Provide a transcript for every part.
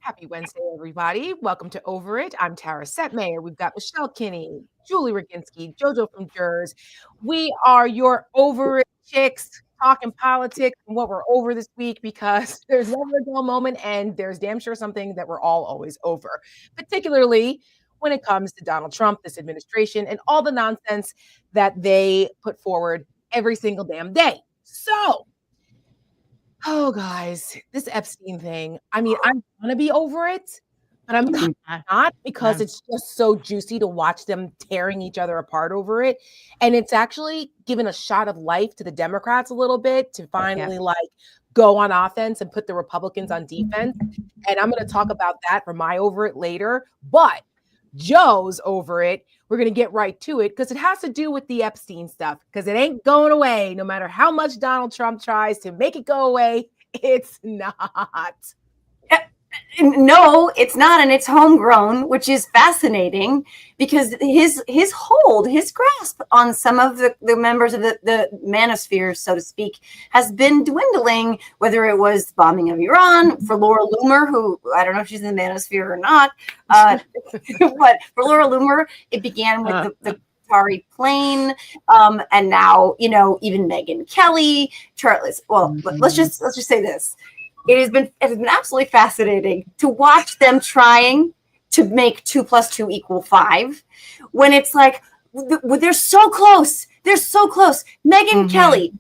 Happy Wednesday, everybody. Welcome to Over It. I'm Tara Setmayer. We've got Michelle Kinney, Julie Roginski, JoJo from Jers. We are your Over It chicks talking politics and what we're over this week because there's never a dull moment and there's damn sure something that we're all always over, particularly when it comes to Donald Trump, this administration, and all the nonsense that they put forward every single damn day. So, oh, guys, this Epstein thing. I mean, I want to be over it, but I'm not because it's just so juicy to watch them tearing each other apart over it. And it's actually given a shot of life to the Democrats a little bit to finally go on offense and put the Republicans on defense. And I'm going to talk about that for my over it later. But Joe's over it. We're going to get right to it because it has to do with the Epstein stuff because it ain't going away. No matter how much Donald Trump tries to make it go away, it's not. No, it's not, and it's homegrown, which is fascinating because his grasp on some of the members of the manosphere, so to speak, has been dwindling, whether it was the bombing of Iran, for Laura Loomer, who I don't know if she's in the manosphere or not, but for Laura Loomer, it began with the Qatari plane, and now, even Megyn Kelly, Charles. Well, let's just say this. It has been absolutely fascinating to watch them trying to make 2 + 2 = 5 when it's like they're so close. They're so close. Megyn Kelly,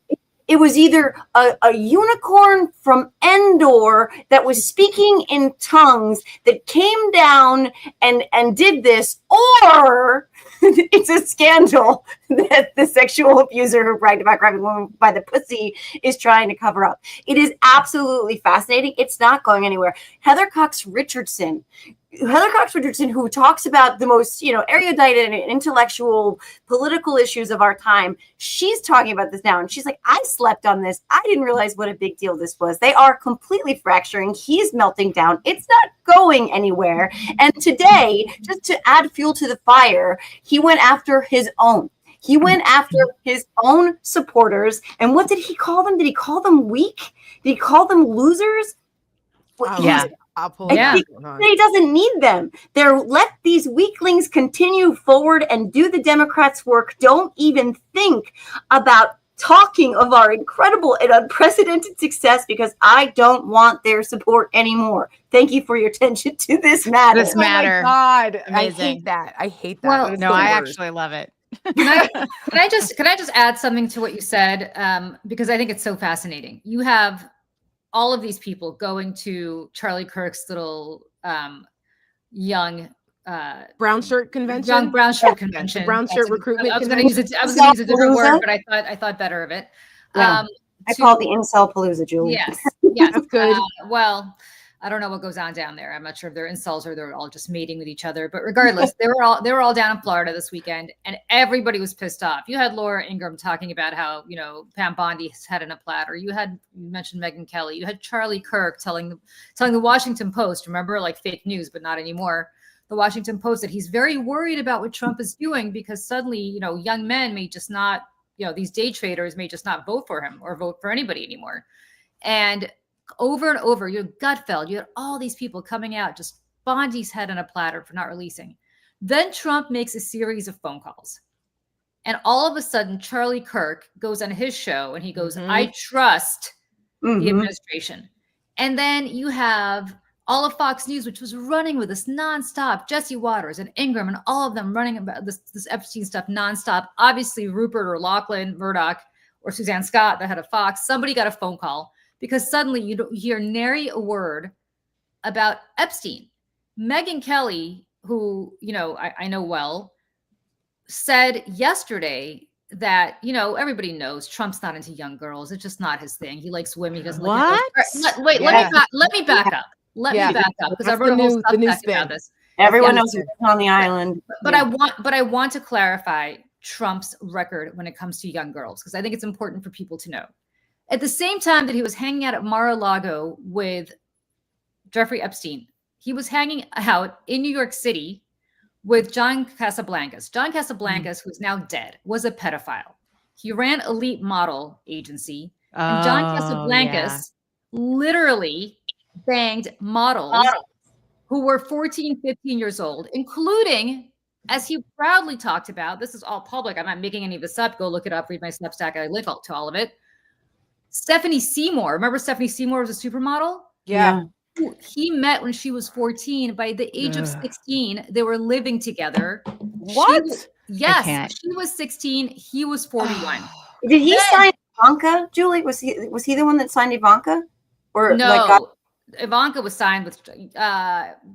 it was either a unicorn from Endor that was speaking in tongues that came down and did this, or it's a scandal that the sexual abuser who bragged about grabbing a woman by the pussy is trying to cover up. It is absolutely fascinating. It's not going anywhere. Heather Cox Richardson, who talks about the most, erudite and intellectual political issues of our time, she's talking about this now. And she's like, I slept on this. I didn't realize what a big deal this was. They are completely fracturing. He's melting down. It's not going anywhere. And today, just to add fuel to the fire, he went after his own. He went after his own supporters. And what did he call them? Did he call them weak? Did he call them losers? He doesn't need them. Let these weaklings continue forward and do the Democrats' work. Don't even think about talking of our incredible and unprecedented success because I don't want their support anymore. Thank you for your attention to this matter. Oh my God. Amazing. I hate that. Well, no, I actually love it. Can I just add something to what you said? Because I think it's so fascinating. You have all of these people going to Charlie Kirk's little young brown shirt convention. Young brown shirt convention. The brown shirt recruitment. I was going to use a different word, but I thought better of it. I call it the incel palooza, Julie. Yes, that's good. Well, I don't know what goes on down there. I'm not sure if they're incels or they're all just mating with each other. But regardless, they were all down in Florida this weekend, and everybody was pissed off. You had Laura Ingraham talking about how Pam Bondi has had in a platter. You mentioned Megyn Kelly. You had Charlie Kirk telling the Washington Post, remember, like fake news, but not anymore. The Washington Post that he's very worried about what Trump is doing because suddenly, young men may just not, these day traders may just not vote for him or vote for anybody anymore. And over and over, Gutfeld, you had all these people coming out, just Bondi's head on a platter for not releasing. Then Trump makes a series of phone calls. And all of a sudden, Charlie Kirk goes on his show and he goes, I trust the administration. And then you have all of Fox News, which was running with this nonstop, Jesse Waters and Ingram and all of them running about this Epstein stuff nonstop. Obviously, Rupert or Lachlan Murdoch or Suzanne Scott, the head of Fox, somebody got a phone call because suddenly you don't hear nary a word about Epstein. Megyn Kelly, who, I know well, said yesterday that, everybody knows Trump's not into young girls. It's just not his thing. He likes women. He doesn't like Wait, let me back up. Let me back up because I wrote a whole stuff about this. Everyone knows who's on the island. But I want to clarify Trump's record when it comes to young girls, because I think it's important for people to know. At the same time that he was hanging out at Mar-a-Lago with Jeffrey Epstein, he was hanging out in New York City with John Casablancas. John Casablancas, who's now dead, was a pedophile. He ran Elite Model Agency. And John Casablancas literally banged models who were 14, 15 years old, including, as he proudly talked about, this is all public. I'm not making any of this up. Go look it up, read my Substack. I live to all of it. Stephanie Seymour. Remember Stephanie Seymour was a supermodel? Yeah. Who he met when she was 14. By the age of 16, they were living together. What? Yes. She was 16. He was 41. Did he sign Ivanka, Julie? Was he the one that signed Ivanka? Or no, Ivanka was signed with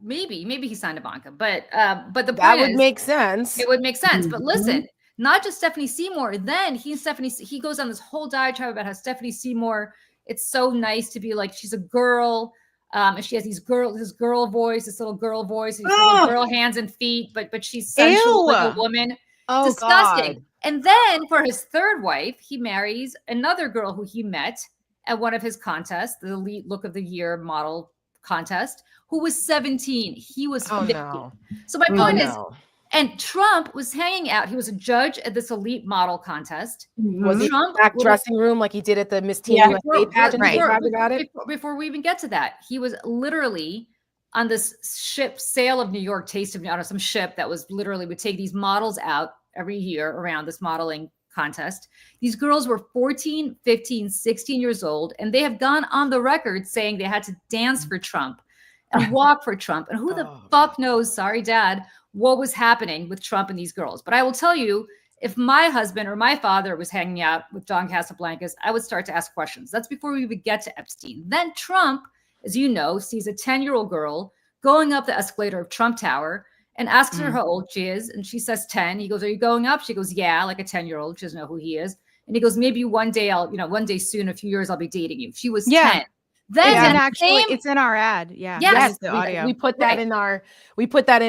maybe he signed Ivanka, but the that point would make sense. It would make sense. But listen, not just Stephanie Seymour. Then he goes on this whole diatribe about how Stephanie Seymour, it's so nice to be like, she's a girl, and she has this girl voice, this little girl voice, these little girl hands and feet, but she's sensual like a woman. Oh, disgusting. God. And then for his third wife, he marries another girl who he met at one of his contests, the Elite Look of the Year model contest, who was 17. He was 50. No. So my point is, and Trump was hanging out. He was a judge at this Elite model contest. Was he Trump back dressing room like he did at the Miss Teen USA pageant? Before we even get to that, he was literally on this ship, Sail of New York, Taste of New York, some ship that was literally would take these models out every year around this modeling contest. These girls were 14, 15, 16 years old, and they have gone on the record saying they had to dance for Trump and walk for Trump. And who the fuck knows, sorry, Dad, what was happening with Trump and these girls. But I will tell you, if my husband or my father was hanging out with John Casablancas, I would start to ask questions. That's before we would get to Epstein. Then Trump, as you know, sees a 10-year-old girl going up the escalator of Trump Tower and asks her how old she is. And she says 10. He goes, "Are you going up?" She goes, "Yeah," like a 10-year-old. She doesn't know who he is. And he goes, "Maybe one day one day soon, a few years, I'll be dating you." She was 10. Then it's in our ad. Yeah. Yes, the audio. We put that in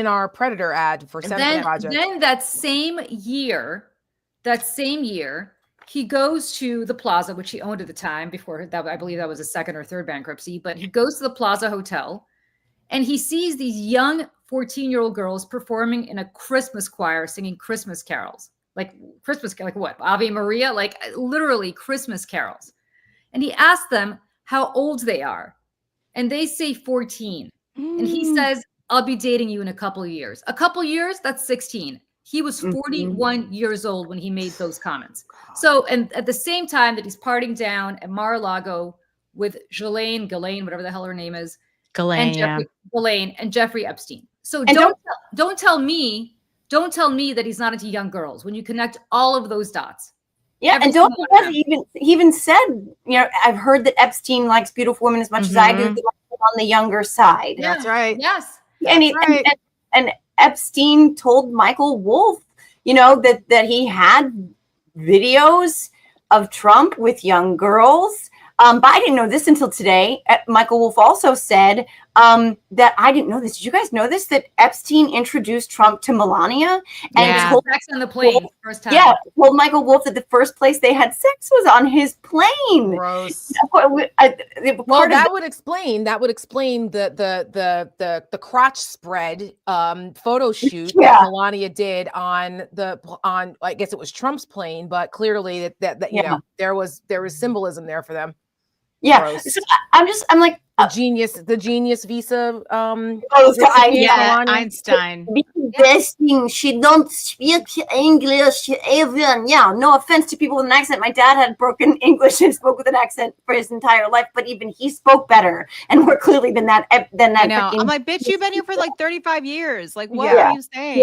our Predator ad for Senate Project. Then that same year, he goes to the Plaza, which he owned at the time before that. I believe that was a second or third bankruptcy, but he goes to the Plaza Hotel and he sees these young 14-year-old girls performing in a Christmas choir, singing Christmas carols, like what? Ave Maria, like literally Christmas carols. And he asked them how old they are. And they say 14. And he says, "I'll be dating you in a couple of years." A couple of years, that's 16. He was 41 years old when he made those comments. So, and at the same time that he's partying down at Mar-a-Lago with Ghislaine, whatever the hell her name is, Ghislaine and Jeffrey Epstein. So don't tell me that he's not into young girls when you connect all of those dots. Yeah, and don't forget, he even said, I've heard that Epstein likes beautiful women as much as I do. He likes them on the younger side. Yeah. That's right. Yes. And Epstein told Michael Wolff, that he had videos of Trump with young girls. But I didn't know this until today. Michael Wolff also said that I didn't know this. Did you guys know this? That Epstein introduced Trump to Melania and told sex on the plane first time. Yeah, told Michael Wolff that the first place they had sex was on his plane. Gross. That would explain the crotch spread photo shoot that Melania did on I guess it was Trump's plane, but clearly that there was symbolism there for them. Yeah, so I'm like the genius visa. Einstein. Best thing, she don't speak English even. Yeah, no offense to people with an accent. My dad had broken English and spoke with an accent for his entire life, but even he spoke better and more clearly than that. I know. I'm like, bitch, you've been here for like 35 years. Like, what are you saying?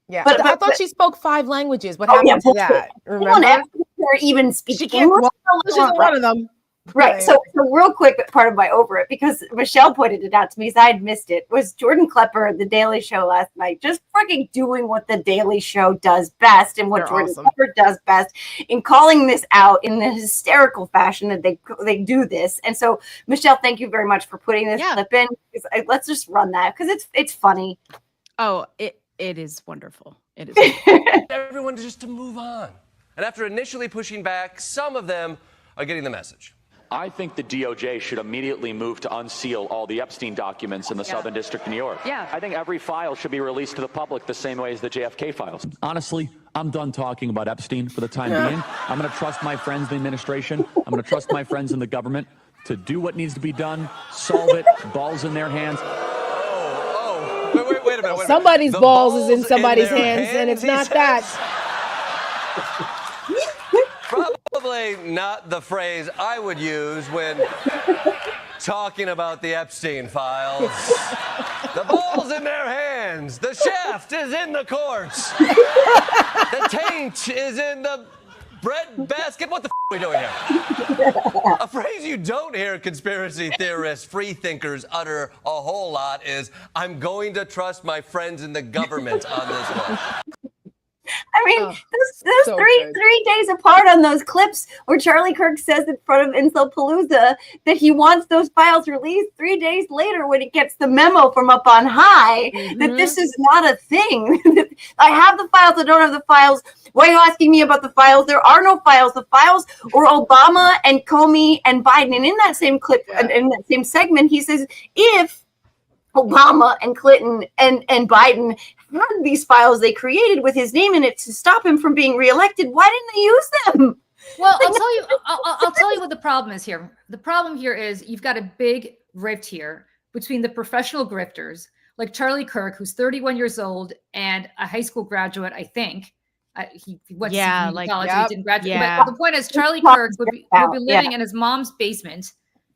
Yeah, but I thought she spoke 5 languages. What happened to that? Remember? Or even speak English. She's one of them. Right. So real quick, part of my over it, because Michelle pointed it out to me, because I had missed it, was Jordan Klepper at The Daily Show last night, just freaking doing what The Daily Show does best and what Jordan Klepper does best in calling this out in the hysterical fashion that they do this. And so, Michelle, thank you very much for putting this clip in. Let's just run that because it's funny. Oh, it is wonderful. It is. Everyone just to move on. And after initially pushing back, some of them are getting the message. I think the DOJ should immediately move to unseal all the Epstein documents in the Southern District of New York. Yeah. I think every file should be released to the public the same way as the JFK files. Honestly, I'm done talking about Epstein for the time being. I'm going to trust my friends in the administration. I'm going to trust my friends in the government to do what needs to be done, solve it, balls in their hands. Wait a minute. Somebody's The balls is in somebody's their hands, and it's he not says. that. Probably not the phrase I would use when talking about the Epstein files. The ball's in their hands. The shaft is in the courts. The taint is in the bread basket. What the are we doing here? A phrase you don't hear conspiracy theorists, free thinkers utter a whole lot is, I'm going to trust my friends in the government on this one. I mean, Oh, those so three good. 3 days apart on those clips where Charlie Kirk says in front of Incelpalooza that he wants those files released 3 days later when he gets the memo from up on high that this is not a thing. I have the files, I don't have the files. Why are you asking me about the files? There are no files. The files were Obama and Comey and Biden. And in that same clip, and in that same segment, he says, if Obama and Clinton and Biden had these files they created with his name in it to stop him from being reelected, why didn't they use them? Well, I'll tell you what the problem is here. The problem here is you've got a big rift here between the professional grifters like Charlie Kirk, who's 31 years old and a high school graduate, I think. He went to community college, he didn't graduate. But the point is, Charlie Kirk would be living in his mom's basement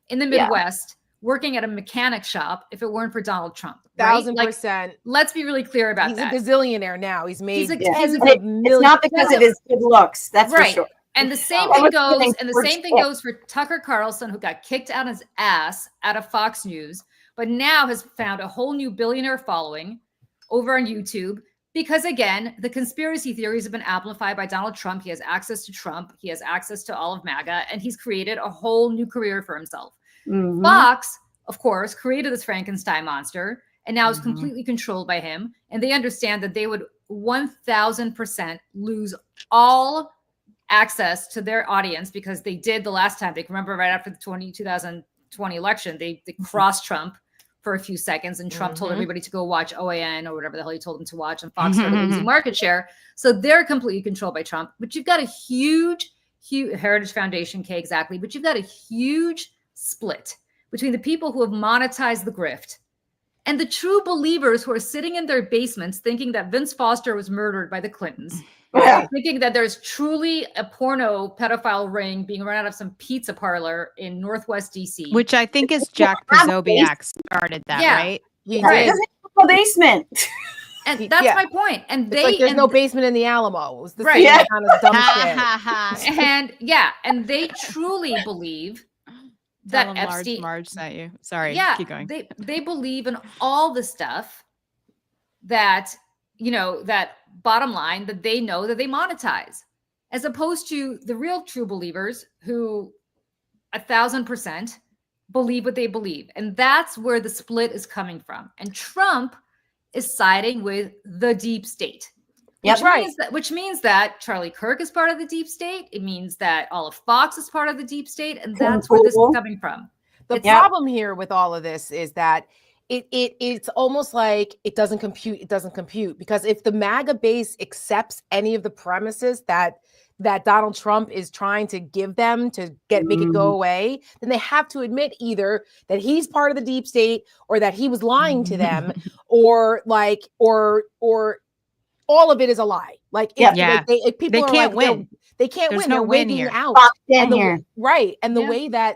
in the Midwest, working at a mechanic shop if it weren't for Donald Trump. Right? 1,000%. Let's be really clear about that. He's a gazillionaire now. He's made He's a it's not because of his good looks, that's for sure. And the same thing goes, goes for Tucker Carlson, who got kicked out his ass out of Fox News, but now has found a whole new billionaire following over on YouTube. Because again, the conspiracy theories have been amplified by Donald Trump. He has access to Trump. He has access to all of MAGA, and he's created a whole new career for himself. Fox, of course, created this Frankenstein monster and now is completely controlled by him. And they understand that they would 1,000% lose all access to their audience because they did the last time. They remember right after the 2020 election, they crossed Trump for a few seconds, and Trump told everybody to go watch OAN or whatever the hell he told them to watch, and Fox started losing market share. So they're completely controlled by Trump. But you've got a huge Heritage Foundation, exactly. But you've got a huge split between the people who have monetized the grift and the true believers who are sitting in their basements thinking that Vince Foster was murdered by the Clintons, thinking that there's truly a porno pedophile ring being run out of some pizza parlor in Northwest DC. Which I think is Jack Posobiec started that, right? He Right. did. A basement. And that's my point. And It's like there's no basement in the Alamo. It was the same kind of dumb shit. And they truly believe that Epstein. Marge sent you. Sorry, keep going. They believe in all the stuff that, that bottom line that they know that they monetize, as opposed to the real true believers who 1,000% believe what they believe. And that's where the split is coming from. And Trump is siding with the deep state. Which means that Charlie Kirk is part of the deep state. It means that all of Fox is part of the deep state. And that's where this is coming from. The problem here with all of this is that it's almost like it doesn't compute. It doesn't compute, because if the MAGA base accepts any of the premises that Donald Trump is trying to give them to make it go away, then they have to admit either that he's part of the deep state or that he was lying to them, or all of it is a lie. People can't win. They can't win. They're winning out. And the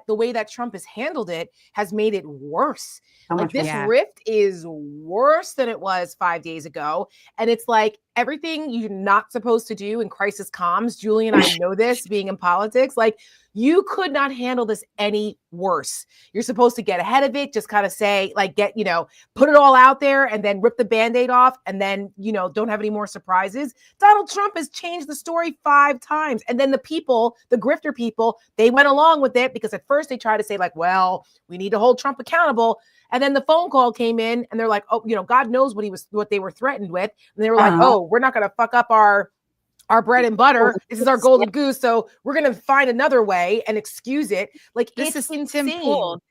way that Trump has handled it has made it worse. This rift is worse than it was 5 days ago. And it's like everything you're not supposed to do in crisis comms. Julie and I know this, being in politics. You could not handle this any worse. You're supposed to get ahead of it, just kind of say, put it all out there and then rip the Band-Aid off and then, don't have any more surprises. Donald Trump has changed the story 5 times. And then the grifter people, they went along with it because at first they tried to say we need to hold Trump accountable. And then the phone call came in and they're like, oh, God knows what they were threatened with. And they were like, oh, we're not going to fuck up our bread and butter. This is our golden goose. So we're going to find another way and excuse it. This is insane. Tim Pool.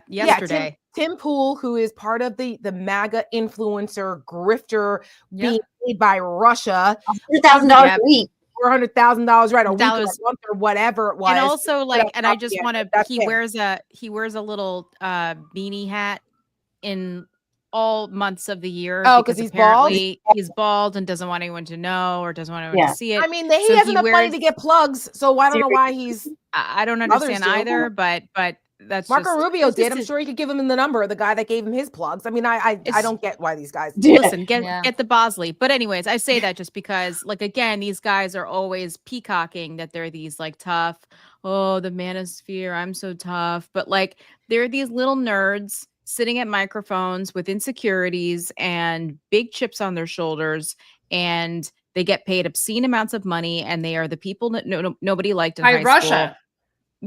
Yesterday. Tim Pool, who is part of the MAGA influencer grifter being paid by Russia. $100,000 a week. $400,000, right? A week or a month or whatever it was. And also and I just want to, he wears a little beanie hat in all months of the year. Oh, 'cause he's bald? apparently he's bald and doesn't want anyone to know or doesn't want anyone to see it. I mean, he So has he enough money wears- to get plugs, so I don't know why he's I don't Others understand do. either, but that's Marco just, Rubio it's did. just I'm a- sure he could give him the number of the guy that gave him his plugs. I mean, I It's- don't get why these guys. Listen, get Yeah. get the Bosley. But anyways, I say that just because, like, again, these guys are always peacocking that they're these like tough. Oh, the manosphere, I'm so tough. But like, they're these little nerds sitting at microphones with insecurities and big chips on their shoulders, and they get paid obscene amounts of money, and they are the people that nobody liked in By high Russia. school.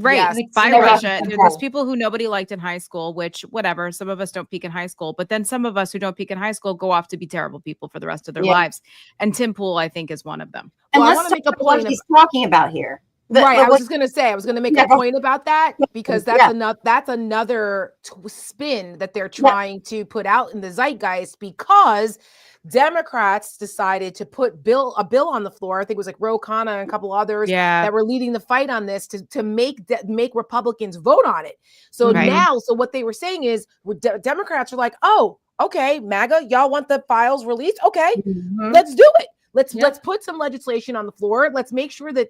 Right, Yes. by They're Russia. Russian. They're those people who nobody liked in high school, which whatever, some of us don't peak in high school, but then some of us who don't peak in high school go off to be terrible people for the rest of their Yeah. lives. And Tim Pool, I think, is one of them. And Well, I let's wanna talk make a about what point he's talking about here. Right, I was what- just gonna say, I was gonna make Yeah, a go- point about that because Yeah. that's another spin that they're trying to put out in the zeitgeist because Democrats decided to put a bill on the floor. I think it was like Ro Khanna and a couple others Yeah. that were leading the fight on this to make Republicans vote on it. So Right. now, so what they were saying is Democrats are like, oh, okay, MAGA, y'all want the files released? Okay, Mhm. let's do it. Let's Yep. let's put some legislation on the floor. Let's make sure that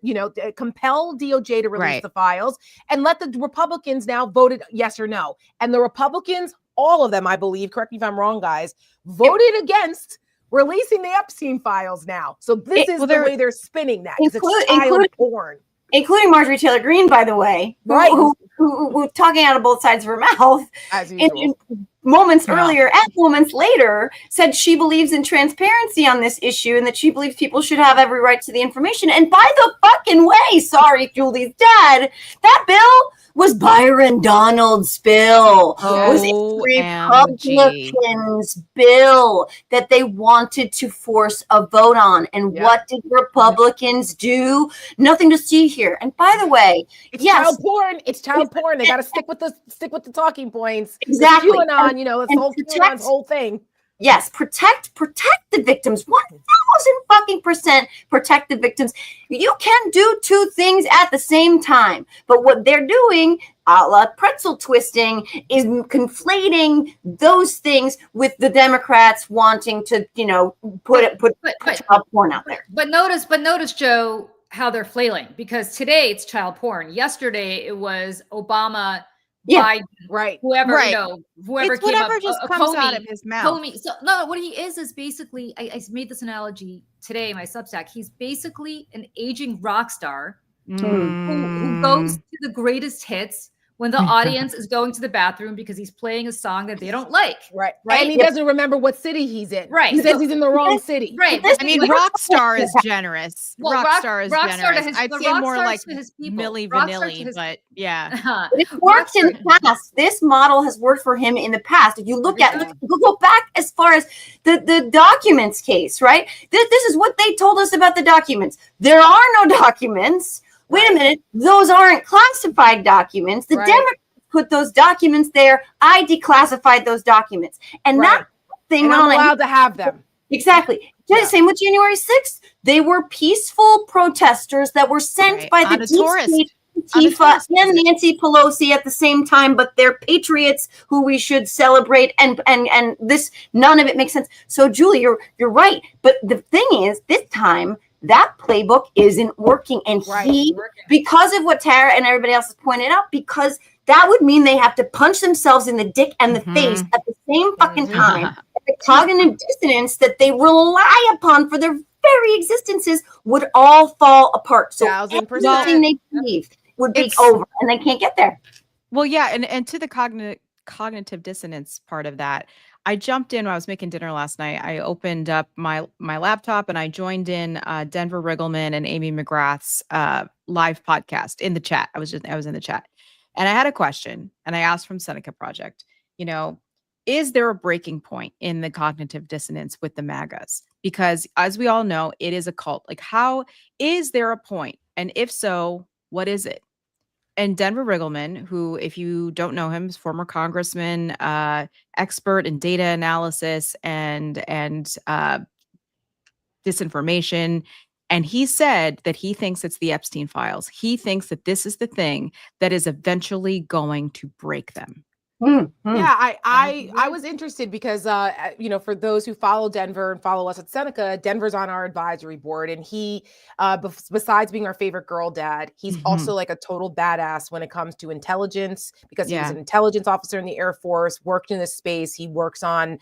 compel DOJ to release Right. the files and let the Republicans now vote it yes or no. And the Republicans, all of them, I believe, correct me if I'm wrong, guys, voted against releasing the Epstein files now. So this is the way they're spinning that. 'Cause it's child porn. Including Marjorie Taylor Greene, by the way, Right. who talking out of both sides of her mouth, As and usual. moments Yeah. earlier and moments later said she believes in transparency on this issue and that she believes people should have every right to the information. And by the fucking way, sorry, Julie's dad, that bill was Byron Donald's bill. It was OMG. Republicans' bill that they wanted to force a vote on. And Yep. what did Republicans do? Nothing to see here. And by the way, It's yes. child porn. It's child porn. They got to stick with the talking points. It's Exactly. QAnon, this And whole protect- QAnon's whole thing. Yes, protect the victims. 1,000% protect the victims. You can do two things at the same time, but what they're doing, a la pretzel twisting, is conflating those things with the Democrats wanting to, put child porn out there. But notice, Joe, how they're flailing, because today it's child porn. Yesterday it was Obama, Yeah. Biden, Right. whoever, Right. whoever It's came whatever up, just a comes out Comey, of his mouth. Comey. So no, what he is basically, I made this analogy today in my Substack. He's basically an aging rock star who goes to the greatest hits when the audience is going to the bathroom because he's playing a song that they don't like. Right. Right? And he doesn't remember what city he's in. Right. He says he's in the wrong city. Right. This I mean, Like- Rockstar is generous. Well, Rockstar is Rockstar to generous. his- I'd the say more Rockstar's like to his people. Milli Rockstar to Vanilli, his- but yeah. But it's worked in the past. This model has worked for him in the past. If you look at, go back as far as the documents case, right? This is what they told us about the documents. There are no documents. Wait a minute. Those aren't classified documents. The Right. Democrats put those documents there. I declassified those documents. And Right. that thing And went I'm on. allowed to have them. Exactly. Yeah. Same with January 6th. They were peaceful protesters that were sent Right. by the On a deep tourist- state, on a Antifa, tourist and visit. Nancy Pelosi at the same time, but they're patriots who we should celebrate. And this, none of it makes sense. So, Julie, you're right. But the thing is, this time that playbook isn't working, and Right. because of what Tara and everybody else has pointed out, because that would mean they have to punch themselves in the dick and the Mhm. face at the same fucking Mhm. time. The cognitive dissonance that they rely upon for their very existences would all fall apart. So 1000%. everything they believe would be It's- over, and they can't get there. Well, yeah, and to the cognitive dissonance part of that, I jumped in when I was making dinner last night. I opened up my laptop and I joined in Denver Riggleman and Amy McGrath's live podcast in the chat. I was in the chat, and I had a question, and I asked from Seneca Project, is there a breaking point in the cognitive dissonance with the MAGAs? Because as we all know, it is a cult. Like, how is there a point? And if so, what is it? And Denver Riggleman, who, if you don't know him, is former congressman, expert in data analysis and disinformation. And he said that he thinks it's the Epstein files. He thinks that this is the thing that is eventually going to break them. Yeah, I was interested because for those who follow Denver and follow us at Seneca, Denver's on our advisory board, and he besides being our favorite girl dad, he's also like a total badass when it comes to intelligence, because he was an intelligence officer in the Air Force, worked in this space. He works on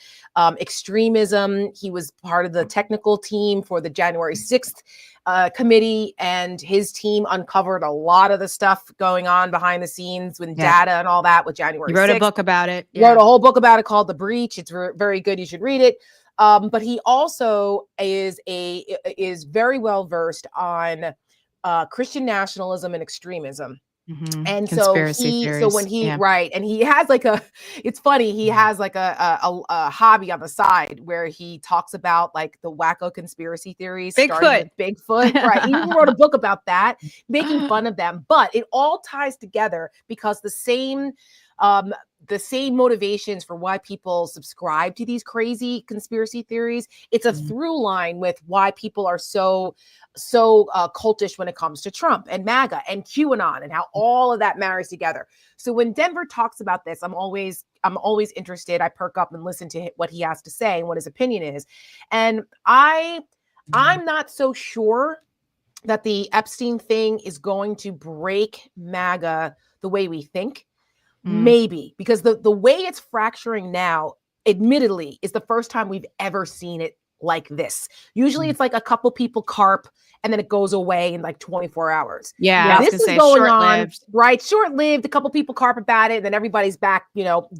extremism. He was part of the technical team for the January 6th committee, and his team uncovered a lot of the stuff going on behind the scenes with data and all that with January 6th. He wrote a book about it. Wrote a whole book about it called The Breach. It's very good. You should read it. But he also is very well versed on Christian nationalism and extremism. And Conspiracy so when he and he has like it's funny, he has like a hobby on the side where he talks about like the wacko conspiracy theories, starting with Bigfoot. Right. He even wrote a book about that, making fun of them. But it all ties together because the same motivations for why people subscribe to these crazy conspiracy theories. It's a through line with why people are so cultish when it comes to Trump and MAGA and QAnon and how all of that marries together. So when Denver talks about this, I'm always interested. I perk up and listen to what he has to say and what his opinion is. And I'm not so sure that the Epstein thing is going to break MAGA the way we think. Maybe, because the way it's fracturing now, admittedly, is the first time we've ever seen it like this. Usually it's like a couple people carp and then it goes away in like 24 hours. Yeah, this is going on, right? Short-lived, a couple people carp about it, and then everybody's back,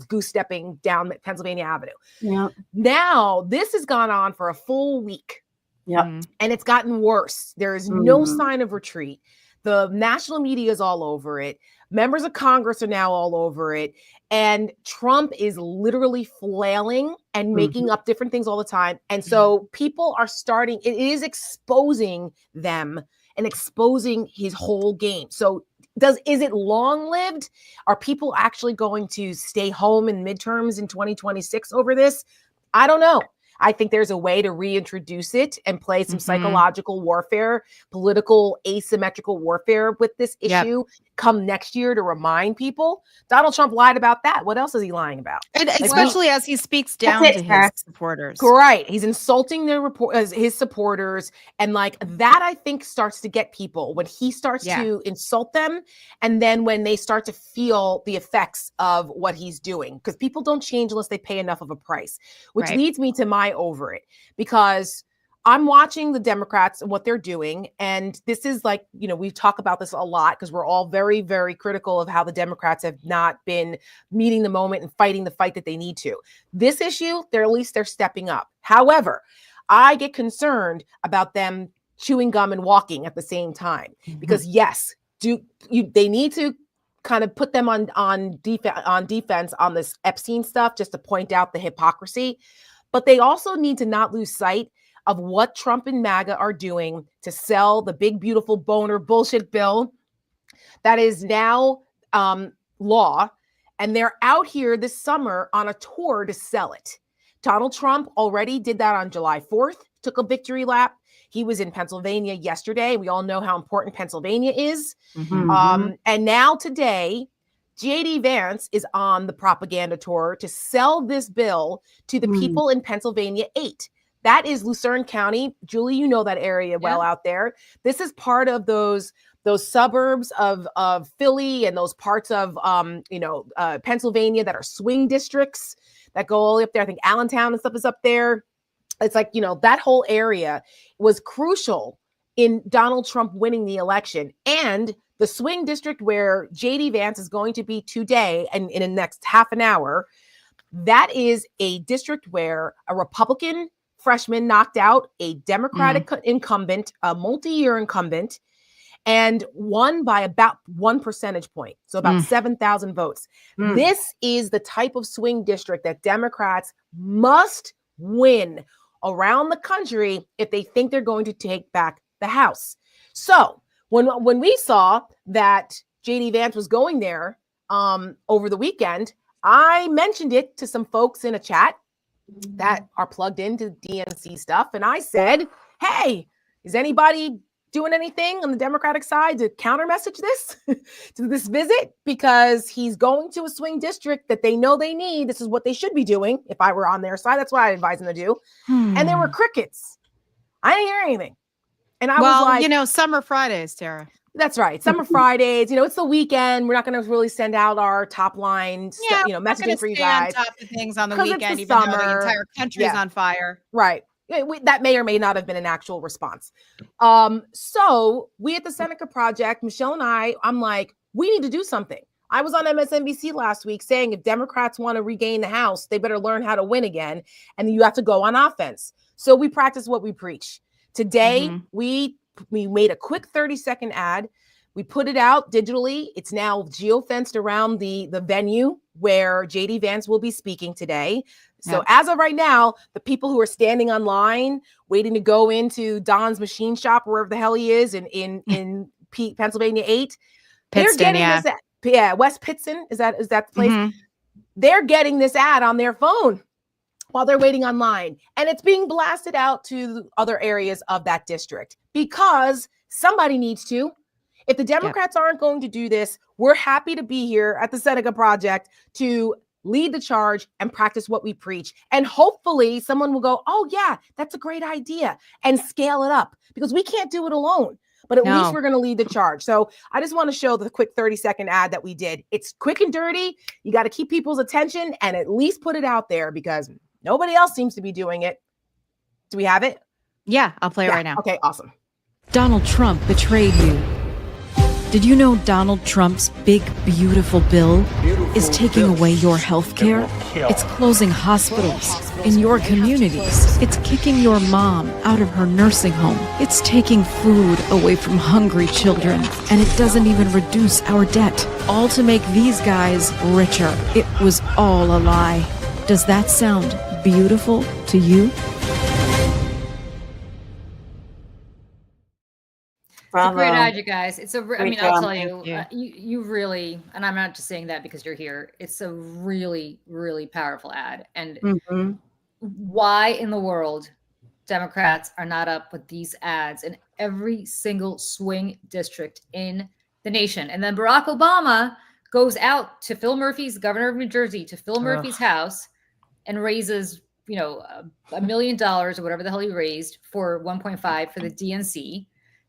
goose stepping down Pennsylvania Avenue. Yeah. Now, this has gone on for a full week. And it's gotten worse. There is no sign of retreat. The national media is all over it. Members of Congress are now all over it. And Trump is literally flailing and making up different things all the time. And so people are it is exposing them and exposing his whole game. So is it long-lived? Are people actually going to stay home in midterms in 2026 over this? I don't know. I think there's a way to reintroduce it and play some psychological warfare, political asymmetrical warfare with this issue come next year to remind people. Donald Trump lied about that. What else is he lying about? And especially as he speaks down to his supporters. Right. He's insulting his supporters. And like that, I think starts to get people when he starts to insult them. And then when they start to feel the effects of what he's doing, because people don't change unless they pay enough of a price, which leads me to my over it, because I'm watching the Democrats and what they're doing. And this is like, we talk about this a lot because we're all very, very critical of how the Democrats have not been meeting the moment and fighting the fight that they need to. This issue, at least they're stepping up. However, I get concerned about them chewing gum and walking at the same time, because yes, they need to kind of put them on defense on this Epstein stuff, just to point out the hypocrisy. But they also need to not lose sight of what Trump and MAGA are doing to sell the big, beautiful boner bullshit bill that is now law. And they're out here this summer on a tour to sell it. Donald Trump already did that on July 4th, took a victory lap. He was in Pennsylvania yesterday. We all know how important Pennsylvania is. And now today, J.D. Vance is on the propaganda tour to sell this bill to the people in Pennsylvania 8. That is Lucerne County. Julie, you know that area well out there. This is part of those suburbs of Philly and those parts of Pennsylvania that are swing districts that go all the way up there. I think Allentown and stuff is up there. It's like, that whole area was crucial in Donald Trump winning the election. And the swing district where J.D. Vance is going to be today and in the next half an hour, that is a district where a Republican freshman knocked out a Democratic incumbent, a multi-year incumbent, and won by about 1 percentage point. So about 7,000 votes. This is the type of swing district that Democrats must win around the country if they think they're going to take back the House. So when we saw that J.D. Vance was going there over the weekend, I mentioned it to some folks in a chat that are plugged into DNC stuff. And I said, hey, is anybody doing anything on the Democratic side to counter message this to this visit? Because he's going to a swing district that they know they need. This is what they should be doing. If I were on their side, that's what I'd advise them to do. And there were crickets. I didn't hear anything. And I was like, summer Fridays, Tara. That's right. Summer Fridays, it's the weekend. We're not going to really send out our top line, messaging for you guys. On top of things on the 'Cause it's weekend, the even though the summer. entire country's on fire. Right. That may or may not have been an actual response. So we at the Seneca Project, Michelle and I'm like, we need to do something. I was on MSNBC last week saying if Democrats want to regain the House, they better learn how to win again. And you have to go on offense. So we practice what we preach. Today, we made a quick 30-second ad. We put it out digitally. It's now geofenced around the venue where JD Vance will be speaking today. So as of right now, the people who are standing online waiting to go into Don's machine shop, wherever the hell he is in Pennsylvania 8, they're getting this ad. Yeah, West Pittston, is that the place? They're getting this ad on their phone while they're waiting online. And it's being blasted out to other areas of that district because somebody needs to. If the Democrats aren't going to do this, we're happy to be here at the Seneca Project to lead the charge and practice what we preach. And hopefully someone will go, oh yeah, that's a great idea, and scale it up because we can't do it alone. But at least we're going to lead the charge. So I just want to show the quick 30-second ad that we did. It's quick and dirty. You got to keep people's attention and at least put it out there because nobody else seems to be doing it. Do we have it? Yeah, I'll play it right now. Okay, awesome. Donald Trump betrayed you. Did you know Donald Trump's big, beautiful bill is taking away your health care? It's closing hospitals in your communities. It's kicking your mom out of her nursing home. It's taking food away from hungry children. And it doesn't even reduce our debt. All to make these guys richer. It was all a lie. Does that sound beautiful to you? It's a great ad, you guys. I'll tell you, you. You really, and I'm not just saying that because you're here. It's a really, really powerful ad. And why in the world Democrats are not up with these ads in every single swing district in the nation? And then Barack Obama goes out to Phil Murphy's, governor of New Jersey, to Phil Murphy's house and raises, $1 million or whatever the hell he raised for 1.5 for the DNC.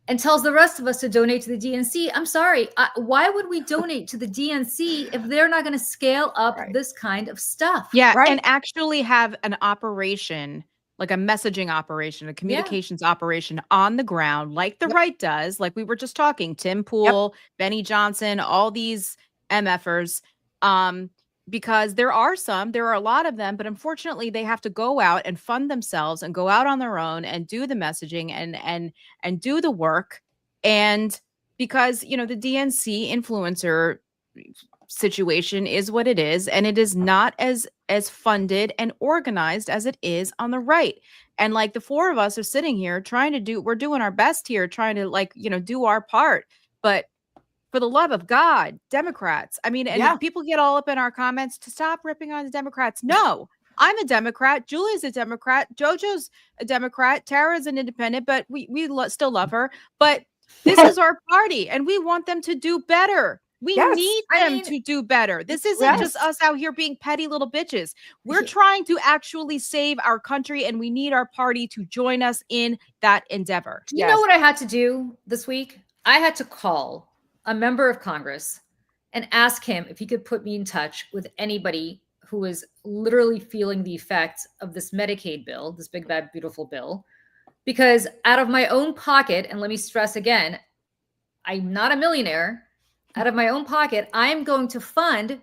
And tells the rest of us to donate to the DNC. I'm sorry. Why would we donate to the DNC if they're not going to scale up this kind of stuff? Yeah, and actually have an operation, like a messaging operation, a communications operation on the ground, like the right does, like we were just talking, Tim Pool, Benny Johnson, all these MFers. Because there are a lot of them, but unfortunately they have to go out and fund themselves and go out on their own and do the messaging and do the work. And because, the DNC influencer situation is what it is, and it is not as funded and organized as it is on the right. And like the four of us are sitting here we're doing our best here, trying to do our part. But for the love of God, Democrats. And people get all up in our comments to stop ripping on the Democrats. No, I'm a Democrat. Julie's a Democrat. JoJo's a Democrat. Tara's an independent, but we still love her. But this is our party, and we want them to do better. We need them to do better. This isn't just us out here being petty little bitches. We're trying to actually save our country, and we need our party to join us in that endeavor. You know what I had to do this week? I had to call a member of Congress and ask him if he could put me in touch with anybody who is literally feeling the effects of this Medicaid bill, this big, bad, beautiful bill, because out of my own pocket, and let me stress again, I'm not a millionaire. Out of my own pocket, I am going to fund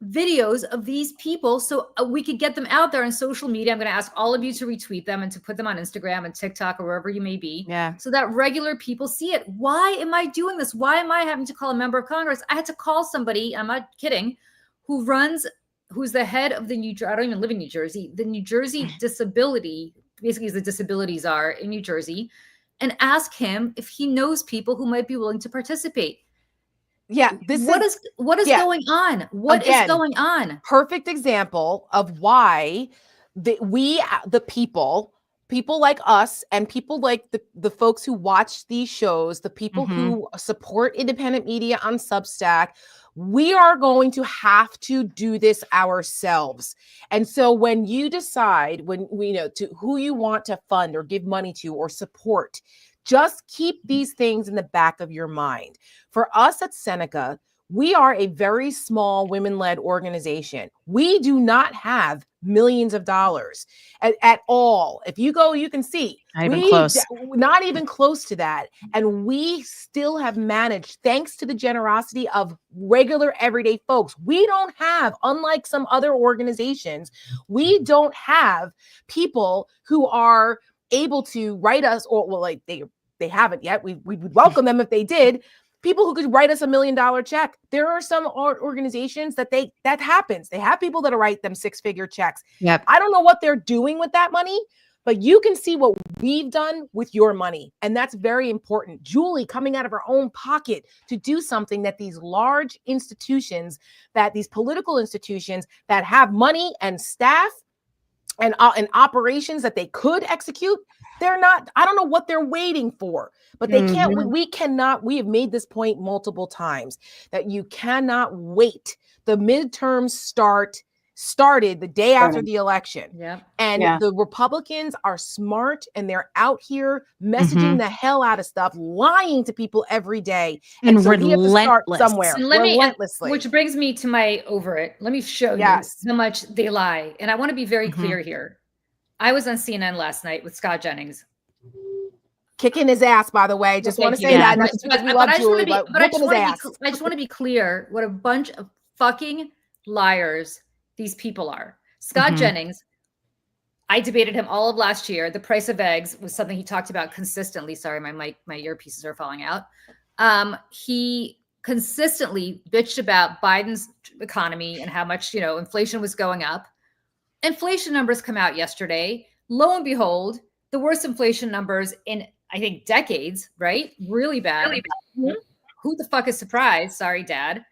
videos of these people so we could get them out there on social media. I'm going to ask all of you to retweet them and to put them on Instagram and TikTok or wherever you may be, so that regular people see it. Why am I doing this? Why am I having to call a member of Congress? I had to call somebody, I'm not kidding, who's the head of I don't even live in New Jersey, the New Jersey Disability, basically as the disabilities are in New Jersey, and ask him if he knows people who might be willing to participate. Yeah, what is going on? What is going on? Perfect example of why the people people like us and people like the folks who watch these shows, the people Mhm. who support independent media on Substack, we are going to have to do this ourselves. And so when you decide when we know to who you want to fund or give money to or support, just keep these things in the back of your mind. For us at Seneca, we are a very small women-led organization. We do not have millions of dollars at all. If you go, you can see Not even close. not even close to that. And we still have managed, thanks to the generosity of regular everyday folks. We don't have, unlike some other organizations, we don't have people who are able to write us, or well, like they haven't yet. We would welcome them if they did. People who could write us $1 million check. There are some organizations that happens. They have people that write them 6-figure checks. Yep. I don't know what they're doing with that money, but you can see what we've done with your money. And that's very important. Julie coming out of her own pocket to do something that these large institutions, that these political institutions that have money and staff and operations that they could execute, they're not, I don't know what they're waiting for, but they can't, we cannot, we have made this point multiple times that you cannot wait. The midterms started the day after the election. Yeah. And the Republicans are smart and they're out here messaging the hell out of stuff, lying to people every day. And so we have to start relentless. somewhere. So let me, relentlessly. which brings me to my over it. Let me show you how much they lie. And I want to be very clear here. I was on CNN last night with Scott Jennings. Kicking his ass, by the way. Just want to say that. Not just because we love Julie, but whooping his ass. I just want to be clear what a bunch of fucking liars these people are. Scott Jennings, I debated him all of last year. The price of eggs was something he talked about consistently. Sorry, my earpieces are falling out. He consistently bitched about Biden's economy and how much, inflation was going up. Inflation numbers come out yesterday. Lo and behold, the worst inflation numbers in, I think, decades, right? Really bad. Really bad. Who the fuck is surprised? Sorry, Dad.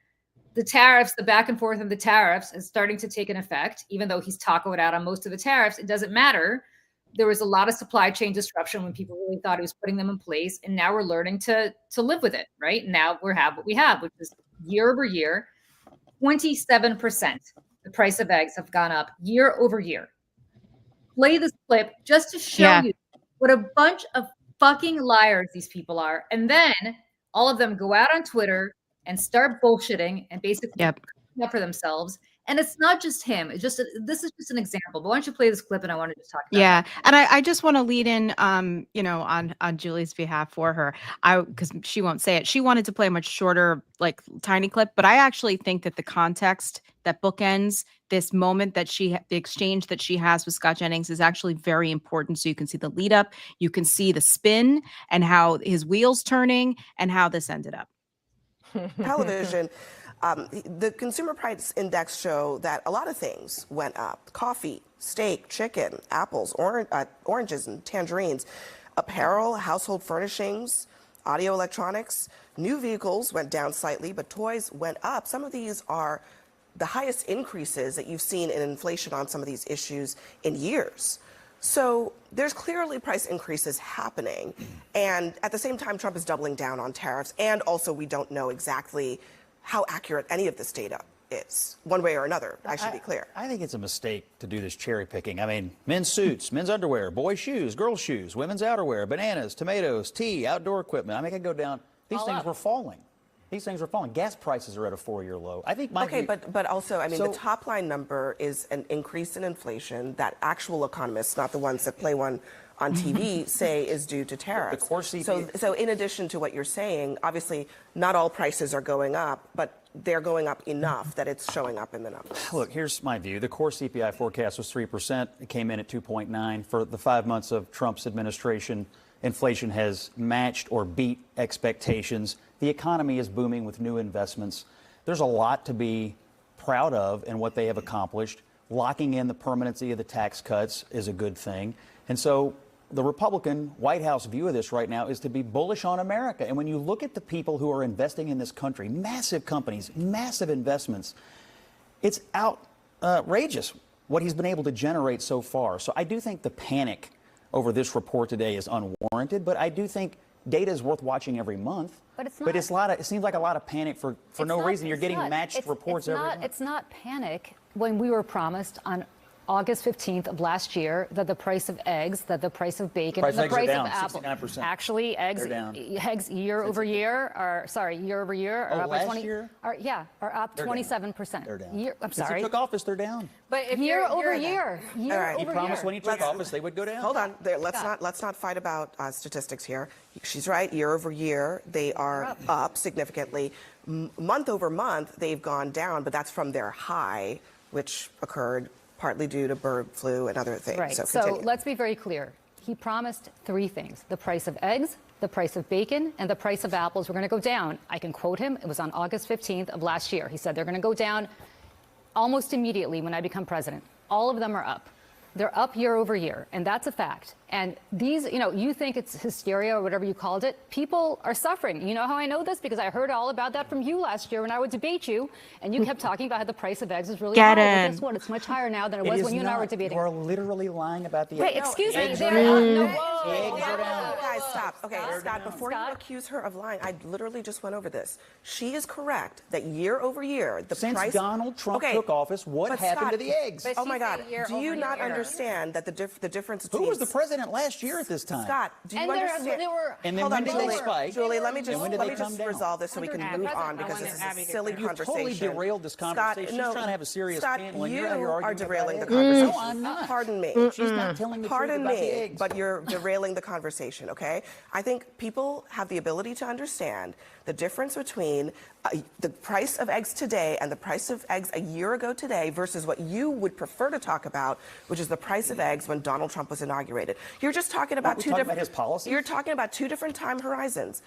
The tariffs, the back and forth of the tariffs is starting to take an effect. Even though he's tacoed out on most of the tariffs, it doesn't matter. There was a lot of supply chain disruption when people really thought he was putting them in place. And now we're learning to live with it, right? Now we have what we have, which is year over year, 27%. The price of eggs have gone up year over year. Play this clip just to show you what a bunch of fucking liars these people are. And then all of them go out on Twitter and start bullshitting and basically up for themselves. And it's not just him. It's just this is just an example. But why don't you play this clip and I want to just talk about it. And I just want to lead in on Julie's behalf for her. Because she won't say it. She wanted to play a much shorter, like tiny clip, but I actually think that the context that bookends this moment that the exchange that she has with Scott Jennings is actually very important. So you can see the lead up, you can see the spin and how his wheels turning and how this ended up. Television. The Consumer Price Index show that a lot of things went up. Coffee, steak, chicken, apples, oranges and tangerines, apparel, household furnishings, audio electronics, new vehicles went down slightly, but toys went up. Some of these are the highest increases that you've seen in inflation on some of these issues in years. So there's clearly price increases happening. And at the same time, Trump is doubling down on tariffs. And also, we don't know exactly how accurate any of this data is, one way or another. I should be clear. I think it's a mistake to do this cherry picking. I mean, men's suits, men's underwear, boys' shoes, girls' shoes, women's outerwear, bananas, tomatoes, tea, outdoor equipment. I mean, I could go down. These things were falling. These things are falling. Gas prices are at a 4-year low. I think but also, I mean, the top line number is an increase in inflation that actual economists, not the ones that play one on TV, say is due to tariffs. The core CPI. So in addition to what you're saying, obviously not all prices are going up, but they're going up enough that it's showing up in the numbers. Look, here's my view. The core CPI forecast was 3%. It came in at 2.9. For the 5 months of Trump's administration, inflation has matched or beat expectations. The economy is booming with new investments. There's a lot to be proud of in what they have accomplished. Locking in the permanency of the tax cuts is a good thing. And so the Republican White House view of this right now is to be bullish on America. And when you look at the people who are investing in this country, massive companies, massive investments, it's outrageous what he's been able to generate so far. So I do think the panic over this report today is unwarranted, but I do think data is worth watching every month. But it's not. But it seems like a lot of panic for no reason. You're getting matched reports every month. It's not panic when we were promised on August 15th of last year that the price of eggs, that the price of bacon, and the price of apple. 69%. Actually, eggs year over year are up by 20. Year? Are up 27%. They're down. I'm Since sorry. he took office, they're down. But if Year you're over then- year. All right. He promised when he took office they would go down. Hold on. Let's not fight about statistics here. She's right. Year over year, they are up significantly. Month over month, they've gone down, but that's from their high, which occurred partly due to bird flu and other things. Right. So, So continue. let's be very clear. He promised three things: the price of eggs, the price of bacon, and the price of apples were going to go down. I can quote him. It was on August 15th of last year. He said they're going to go down almost immediately when I become president. All of them are up. They're up year over year, and that's a fact. And these, you think it's hysteria or whatever you called it. People are suffering. You know how I know this? Because I heard all about that from you last year when I would debate you, and you kept talking about how the price of eggs is really high. Well, guess what? It's much higher now than it was when you and I were debating. You are literally lying about the Wait, eggs. excuse me. Eggs They're are down. up. Eggs are down. Guys, stop. Okay, Scott, before you Scott? accuse her of lying, I literally just went over this. She is correct that year over year, the Since price... Donald Trump took office, what but happened Scott, to the eggs? Oh my God. Do you not understand that the difference between... Who was the president last year at this time? Scott, do you And understand? And then Hold when on, did Julie. they spike? Julie, let me And when did they come just down? resolve this so we can move on because this is a silly conversation. Totally derailed this conversation. She's Scott, trying to have a serious Scott, panel, and you you're out here are arguing derailing the about conversation. No, I'm not. Pardon me. She's not telling the Pardon truth about me, the eggs. but you're derailing the conversation, okay? I think people have the ability to understand the difference between the price of eggs today and the price of eggs a year ago today versus what you would prefer to talk about, which is the price of eggs when Donald Trump was inaugurated. You're just talking about two different... his policies? You're talking about two different time horizons.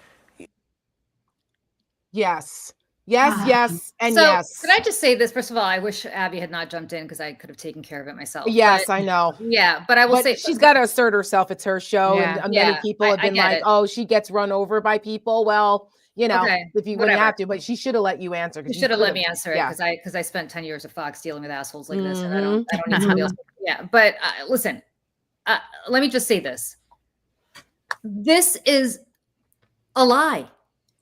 Yes. Yes, and So, yes. could I just say this? First of all, I wish Abby had not jumped in because I could have taken care of it myself. Yes, But- I know. Yeah, but I will But say she's got to assert herself. It's her show. Yeah. And Yeah, many people have I been get like, it. oh, she gets run over by people. Well, Okay, if you wouldn't whatever. have to, but she should have let you answer. You should have let me answer it Yeah. because I spent 10 years at Fox dealing with assholes like this, and I don't need somebody else. Yeah, but listen, let me just say this: this is a lie,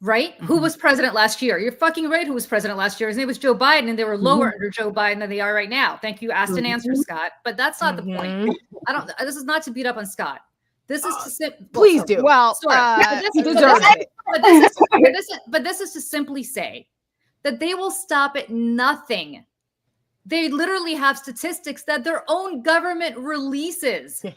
right? Who was president last year? You're fucking right. Who was president last year? His name was Joe Biden, and they were lower under Joe Biden than they are right now. Thank you, asked and answered, Scott. But that's not the point. This is not to beat up on Scott. This is to Please do. Well, he deserves it. But this is to simply say that they will stop at nothing. They literally have statistics that their own government releases. Yeah.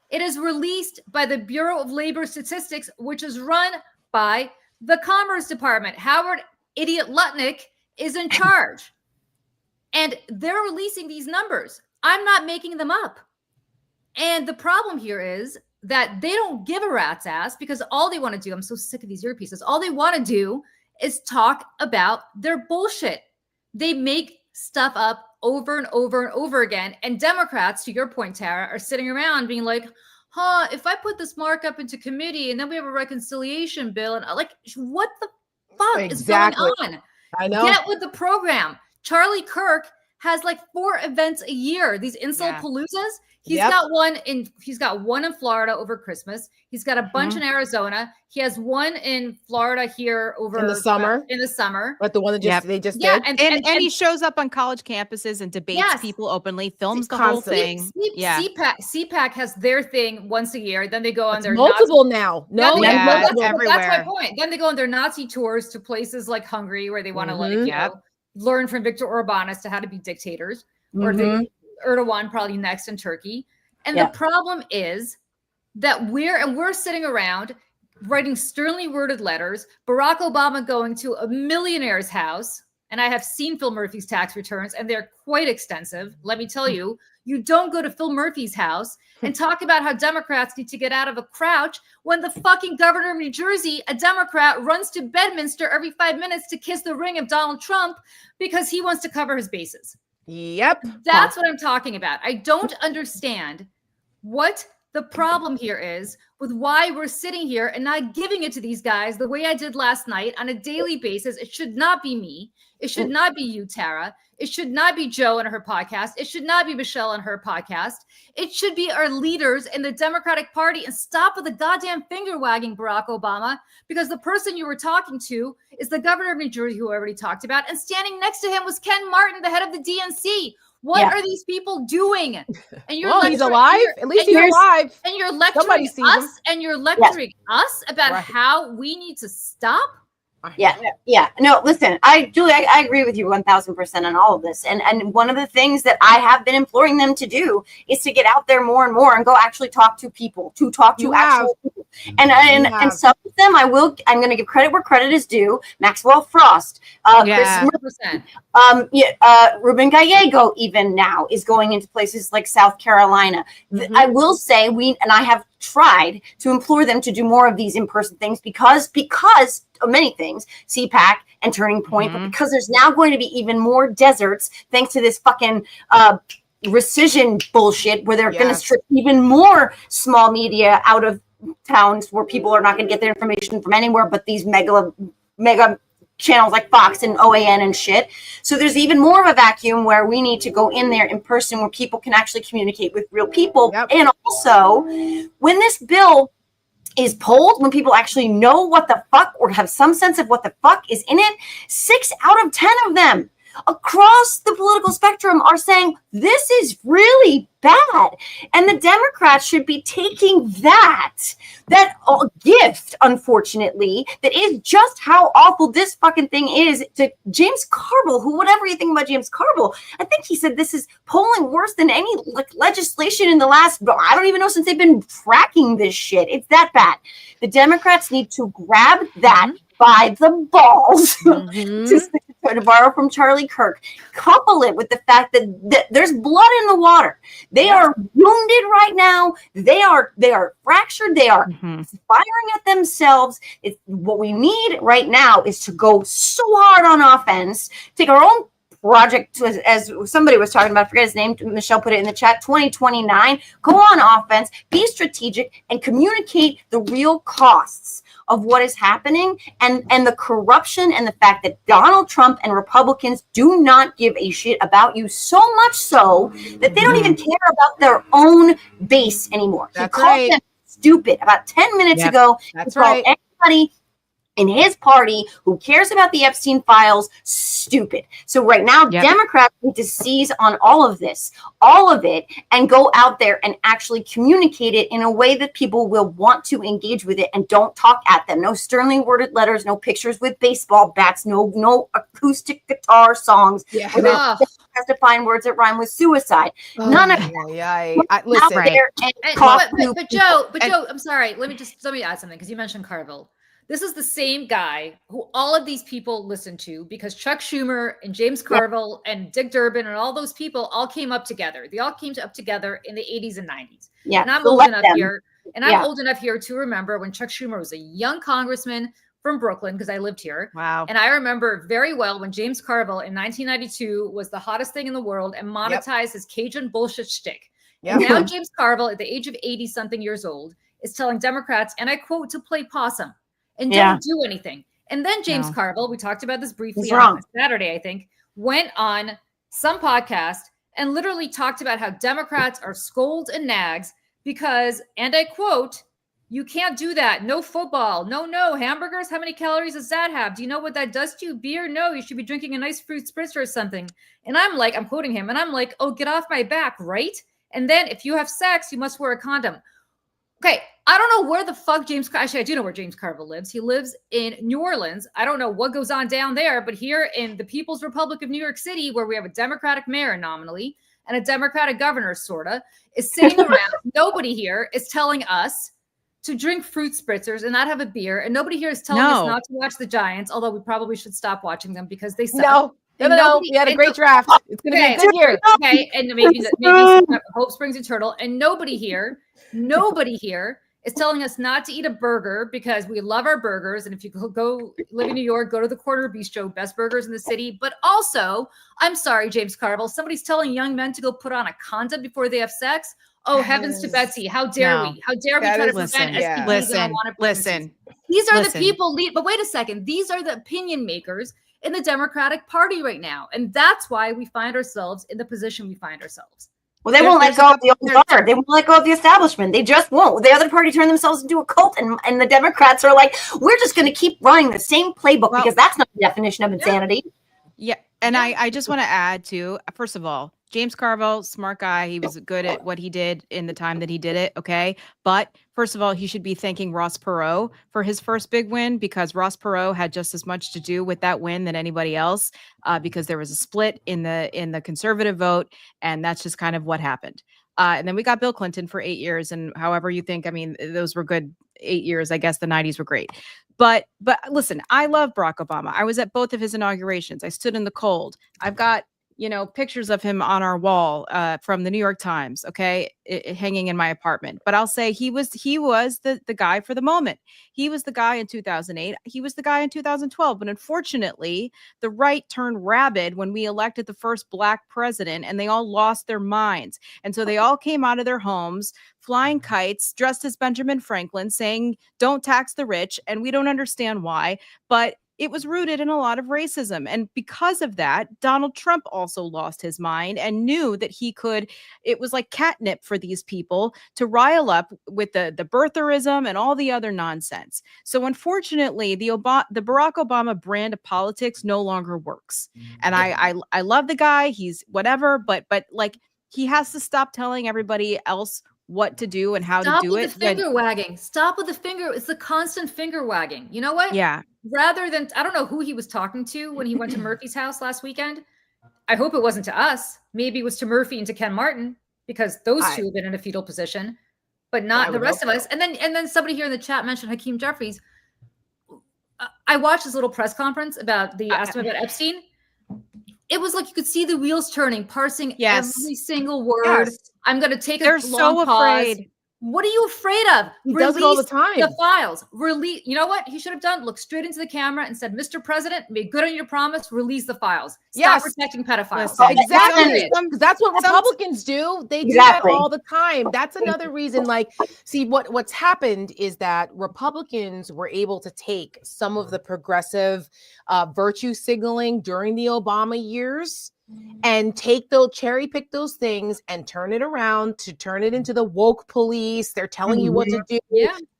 It is released by the Bureau of Labor Statistics, which is run by the Commerce Department. Howard Idiot Lutnick is in charge. And they're releasing these numbers. I'm not making them up. And the problem here is that they don't give a rat's ass because all they want to do, I'm so sick of these earpieces, all they want to do is talk about their bullshit. They make stuff up over and over and over again. And Democrats, to your point, Tara, are sitting around being like, if I put this markup into committee and then we have a reconciliation bill, and like, what the fuck is going on? I know. Get with the program. Charlie Kirk has like 4 events a year. These insult paloozas. He's got one in Florida over Christmas. He's got a bunch in Arizona. He has one in Florida here over In the summer. But the one that they just yeah, did. and he shows up on college campuses and debates people openly, films the whole thing. CPAC has their thing once a year. Then they go on their multiple now. That's my everywhere. point. Then they go on their Nazi tours to places like Hungary where they want to learn from Viktor Orban as to how to be dictators, or Erdogan probably next in Turkey. And the problem is that we're sitting around writing sternly worded letters, Barack Obama going to a millionaire's house. And I have seen Phil Murphy's tax returns, and they're quite extensive. Let me tell you, you don't go to Phil Murphy's house and talk about how Democrats need to get out of a crouch when the fucking governor of New Jersey, a Democrat, runs to Bedminster every 5 minutes to kiss the ring of Donald Trump because he wants to cover his bases. Yep. That's what I'm talking about. I don't understand what The problem here is with why we're sitting here and not giving it to these guys the way I did last night on a daily basis. It should not be me. It should not be you, Tara. It should not be Joe and her podcast. It should not be Michelle and her podcast. It should be our leaders in the Democratic Party, and stop with the goddamn finger wagging, Barack Obama, because the person you were talking to is the governor of New Jersey, who I already talked about, and standing next to him was Ken Martin, the head of the DNC. What are these people doing? And you're he's alive. At least he's alive. And you're lecturing us, and you're lecturing us about how we need to stop. Yeah. No, listen, Julie, I agree with you 1000% on all of this. And one of the things that I have been imploring them to do is to get out there more and more and go actually talk to people, to talk to actual people. And some of them I'm going to give credit where credit is due. Maxwell Frost, Chris Murphy, Ruben Gallego even now is going into places like South Carolina. I will say I have tried to implore them to do more of these in-person things because of many things, CPAC and Turning Point, but because there's now going to be even more deserts thanks to this fucking rescission bullshit where they're going to strip even more small media out of towns where people are not going to get their information from anywhere but these mega channels like Fox and OAN and shit. So there's even more of a vacuum where we need to go in there in person where people can actually communicate with real people. And also, when this bill is polled, when people actually know what the fuck or have some sense of what the fuck is in it, 6 out of 10 of them across the political spectrum are saying this is really bad. And the Democrats should be taking that gift, unfortunately, that is just how awful this fucking thing is, to James Carville, who, whatever you think about James Carville, I think he said this is polling worse than any legislation in the last, I don't even know, since they've been tracking this shit. It's that bad. The Democrats need to grab that by the balls, to borrow from Charlie Kirk, couple it with the fact that there's blood in the water. They are wounded right now. They are fractured. They are firing at themselves. What we need right now is to go so hard on offense, take our own project, as somebody was talking about, I forget his name, Michelle put it in the chat, 2029, go on offense, be strategic, and communicate the real costs of what is happening and the corruption and the fact that Donald Trump and Republicans do not give a shit about you, so much so that they don't even care about their own base anymore. He called them stupid about 10 minutes ago. He called anybody in his party who cares about the Epstein files stupid. So right now, Democrats need to seize on all of this, all of it, and go out there and actually communicate it in a way that people will want to engage with it and don't talk at them. No sternly worded letters, no pictures with baseball bats, no acoustic guitar songs. Has to find words that rhyme with suicide. None of that. Listen, but Joe, I'm sorry. Let me add something, because you mentioned Carville. This is the same guy who all of these people listen to, because Chuck Schumer and James Carville and Dick Durbin and all those people all came up together. They all came up together in the 80s and 90s. And I'm old enough here. And I'm old enough here to remember when Chuck Schumer was a young congressman from Brooklyn, because I lived here. Wow. And I remember very well when James Carville in 1992 was the hottest thing in the world and monetized his Cajun bullshit shtick. And now James Carville, at the age of 80-something years old, is telling Democrats, and I quote, to play possum and don't do anything. And then James Carville, we talked about this briefly on Saturday, I think, went on some podcast and literally talked about how Democrats are scolds and nags because, and I quote, you can't do that. No football. No hamburgers. How many calories does that have? Do you know what that does to you? Beer? No, you should be drinking a nice fruit spritzer or something. And I'm quoting him, and I'm like, oh, get off my back, right? And then if you have sex, you must wear a condom. Okay, I don't know where the fuck actually, I do know where James Carville lives. He lives in New Orleans. I don't know what goes on down there, but here in the People's Republic of New York City, where we have a Democratic mayor nominally and a Democratic governor, sorta, is sitting around. Nobody here is telling us to drink fruit spritzers and not have a beer. And nobody here is telling us not to watch the Giants, although we probably should stop watching them because they suck. No. We had a great draft. It's going to be a good year. Okay, and maybe hope springs eternal. And nobody here is telling us not to eat a burger because we love our burgers. And if you go live in New York, go to the Corner Bistro, best burgers in the city. But also, I'm sorry, James Carville, somebody's telling young men to go put on a condom before they have sex. Oh, heavens to Betsy. How dare we? How dare we try to prevent STDs and unwanted pregnancies? These are the people but wait a second. These are the opinion makers in the Democratic Party right now. And that's why we find ourselves in the position we find ourselves. Well, they won't let go of the old guard. They won't let go of the establishment. They just won't. The other party turned themselves into a cult, and the Democrats are like, we're just going to keep running the same playbook because that's not the definition of insanity. Yeah. And I just want to add to, first of all, James Carville, smart guy. He was good at what he did in the time that he did it. Okay. But first of all, he should be thanking Ross Perot for his first big win, because Ross Perot had just as much to do with that win than anybody else, because there was a split in the conservative vote. And that's just kind of what happened. And then we got Bill Clinton for 8 years. And however you think, I mean, those were good 8 years. I guess the 90s were great. But listen, I love Barack Obama. I was at both of his inaugurations. I stood in the cold. I've got, pictures of him on our wall from the New York Times, okay, hanging in my apartment. But I'll say he was the guy for the moment. He was the guy in 2008. He was the guy in 2012. But unfortunately, the right turned rabid when we elected the first Black president, and they all lost their minds. And so they all came out of their homes flying kites, dressed as Benjamin Franklin, saying, "Don't tax the rich." And we don't understand why, but it was rooted in a lot of racism. And because of that, Donald Trump also lost his mind and knew that it was like catnip for these people to rile up with the birtherism and all the other nonsense. So unfortunately, the Barack Obama brand of politics no longer works. And I love the guy. He's whatever, but like, he has to stop telling everybody else what to do and how to do it. Stop with the finger wagging. Stop with the finger. It's the constant finger wagging. You know what? Yeah. Rather than, I don't know who he was talking to when he went to Murphy's house last weekend. I hope it wasn't to us. Maybe it was to Murphy and to Ken Martin, because those two have been in a fetal position, but not the rest of us. And then somebody here in the chat mentioned Hakeem Jeffries. I watched this little press conference about asked him about Epstein. It was like you could see the wheels turning, parsing every single word. Yes. I'm going to take They're a long so pause. afraid. What are you afraid of? He does it all the time. The files. Release. You know what he should have done? Look straight into the camera and said, "Mr. President, make good on your promise. Release the files. Stop protecting pedophiles." Exactly. Because that's what Republicans do. They do that all the time. That's another reason. Like, see, what's happened is that Republicans were able to take some of the progressive virtue signaling during the Obama years and cherry pick those things and turn it around to turn it into the woke police. They're telling you what to do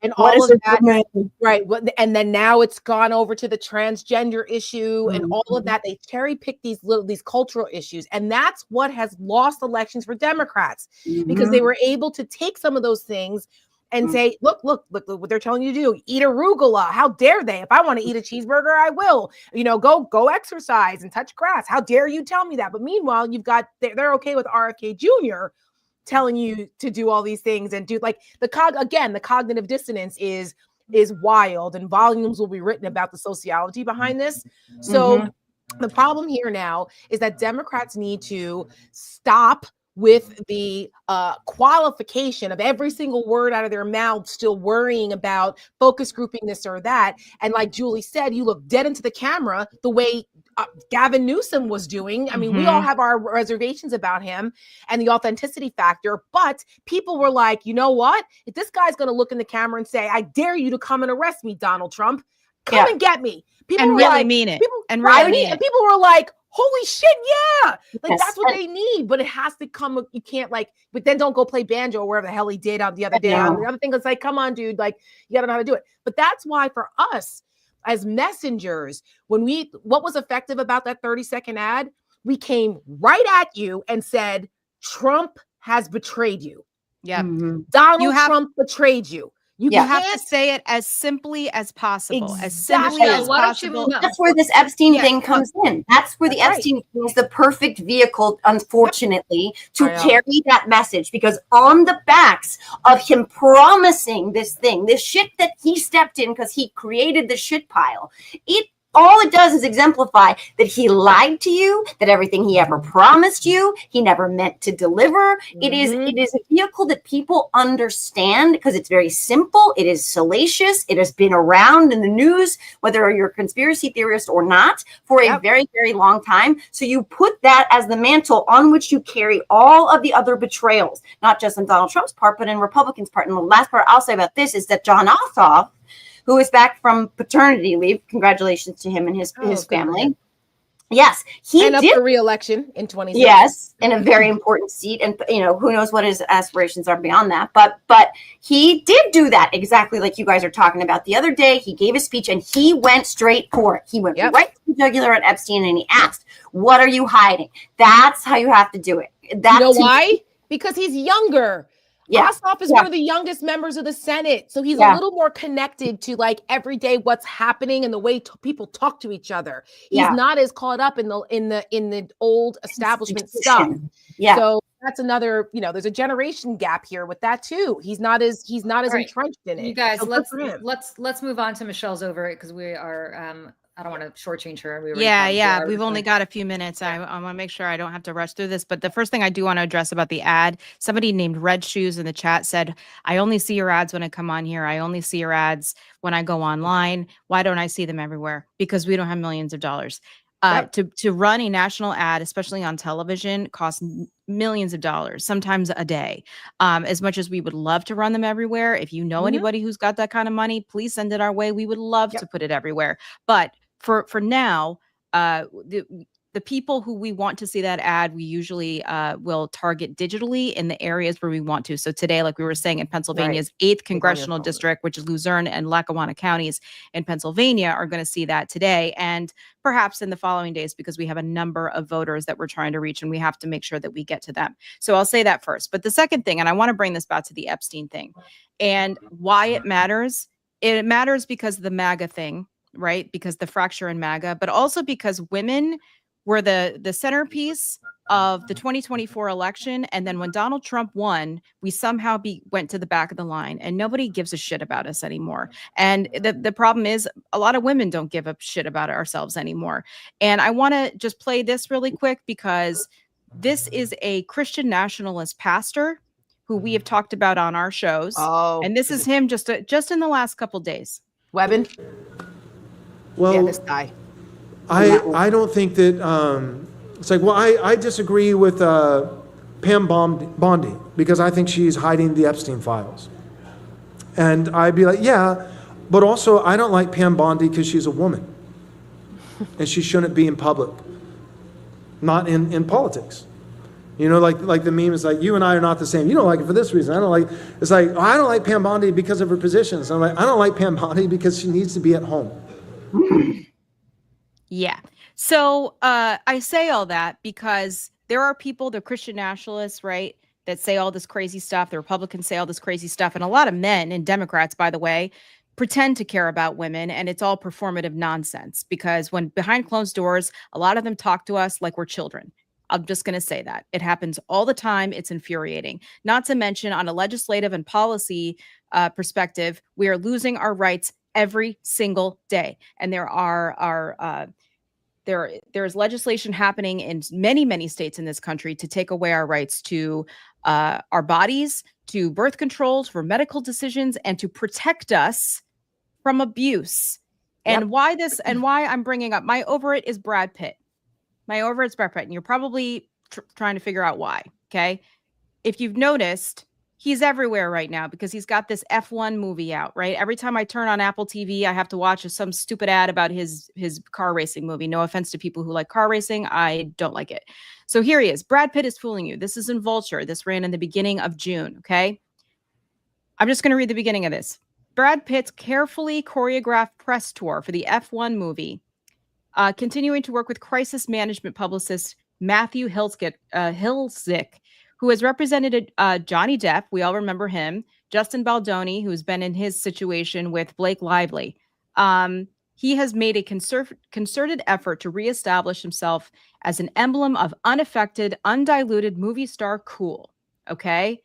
and all of that. Right. And then now it's gone over to the transgender issue and all of that. They cherry pick these cultural issues. And that's what has lost elections for Democrats, because they were able to take some of those things and say, look what they're telling you to do. Eat arugula. How dare they? If I want to eat a cheeseburger, I will. Go exercise and touch grass. How dare you tell me that? But meanwhile, they're okay with RFK Jr. telling you to do all these things and do the cognitive dissonance is wild, and volumes will be written about the sociology behind this. So the problem here now is that Democrats need to stop with the qualification of every single word out of their mouth, still worrying about focus grouping this or that. And like Julie said, you look dead into the camera the way Gavin Newsom was doing. I mean, we all have our reservations about him and the authenticity factor, but people were like, you know what? If this guy's going to look in the camera and say, "I dare you to come and arrest me, Donald Trump, come and get me." People and were really like, mean it. And people were like, "Holy shit, yeah!" That's what they need. But it has to come. You can't but then don't go play banjo or wherever the hell he did on the other day. The other thing is come on, dude, you gotta know how to do it. But that's why for us as messengers, what was effective about that 30-second ad? We came right at you and said, Trump has betrayed you. Yeah, Donald Trump betrayed you. You have to say it as simply as possible. Exactly. As simply as possible. That's where this Epstein thing comes in. That's where the Epstein thing is the perfect vehicle, unfortunately, to carry that message. Because on the backs of him promising this thing, this shit that he stepped in because he created the shit pile, it all it does is exemplify that he lied to you, that everything he ever promised you, he never meant to deliver. It is a vehicle that people understand because it's very simple. It is salacious. It has been around in the news, whether you're a conspiracy theorist or not, for a very, very long time. So you put that as the mantle on which you carry all of the other betrayals, not just on Donald Trump's part, but in Republicans' part. And the last part I'll say about this is that John Ossoff, who is back from paternity leave. Congratulations to him and his family. Yes, he and up did for re-election in 2020. Yes, in a very important seat, and who knows what his aspirations are beyond that. But he did do that exactly like you guys are talking about. The other day, he gave a speech and he went straight for it. He went right to the jugular at Epstein and he asked, "What are you hiding?" That's how you have to do it. You know why? Because he's younger. Yeah. Ossoff is one of the youngest members of the Senate. So he's a little more connected to like everyday what's happening and the way people talk to each other. He's not as caught up in the old establishment stuff. Yeah. So that's another, there's a generation gap here with that too. He's not as entrenched in it. You guys, So let's move on to Michelle's over it because we are I don't want to shortchange her. We've only got a few minutes. I want to make sure I don't have to rush through this. But the first thing I do want to address about the ad, somebody named Red Shoes in the chat said, "I only see your ads when I come on here. I only see your ads when I go online. Why don't I see them everywhere? Because we don't have millions of dollars." To run a national ad, especially on television, costs millions of dollars, sometimes a day. As much as we would love to run them everywhere, if you know anybody who's got that kind of money, please send it our way. We would love to put it everywhere. But for now, the people who we want to see that ad, we usually will target digitally in the areas where we want to. So today, like we were saying, in Pennsylvania's 8th congressional district, which is Luzerne and Lackawanna counties in Pennsylvania, are going to see that today. And perhaps in the following days, because we have a number of voters that we're trying to reach and we have to make sure that we get to them. So I'll say that first. But the second thing, and I want to bring this back to the Epstein thing and why it matters because of the MAGA thing, right? Because the fracture in MAGA, but also because women were the centerpiece of the 2024 election. And then when Donald Trump won, we somehow went to the back of the line and nobody gives a shit about us anymore. And the problem is a lot of women don't give a shit about ourselves anymore. And I want to just play this really quick because this is a Christian nationalist pastor who we have talked about on our shows. Oh, and this is him just in the last couple days. Webben. Well, this guy. I don't think that it's like, well, I disagree with Pam Bondi because I think she's hiding the Epstein files. And I'd be like, yeah, but also I don't like Pam Bondi because she's a woman and she shouldn't be in public, not in politics. Like the meme is like, you and I are not the same. You don't like it for this reason. I don't like, it's like, I don't like Pam Bondi because of her positions. I'm like, I don't like Pam Bondi because she needs to be at home. Yeah. So I say all that because there are people, the Christian nationalists, right, that say all this crazy stuff. The Republicans say all this crazy stuff. And a lot of men and Democrats, by the way, pretend to care about women. And it's all performative nonsense because when behind closed doors, a lot of them talk to us like we're children. I'm just going to say that. It happens all the time. It's infuriating. Not to mention on a legislative and policy perspective, we are losing our rights every single day. And there's legislation happening in many, many states in this country to take away our rights to our bodies, to birth controls, for medical decisions, and to protect us from abuse. And why I'm bringing up my over it is Brad Pitt. My over it's Brad Pitt. And you're probably trying to figure out why. Okay. If you've noticed, he's everywhere right now because he's got this F1 movie out, right? Every time I turn on Apple TV, I have to watch some stupid ad about his car racing movie. No offense to people who like car racing. I don't like it. So here he is. Brad Pitt is fooling you. This is in Vulture. This ran in the beginning of June, okay? I'm just going to read the beginning of this. Brad Pitt's carefully choreographed press tour for the F1 movie, continuing to work with crisis management publicist Matthew Hiltzik, who has represented Johnny Depp. We all remember him. Justin Baldoni, who's been in his situation with Blake Lively. He has made a concerted effort to reestablish himself as an emblem of unaffected, undiluted movie star cool. Okay?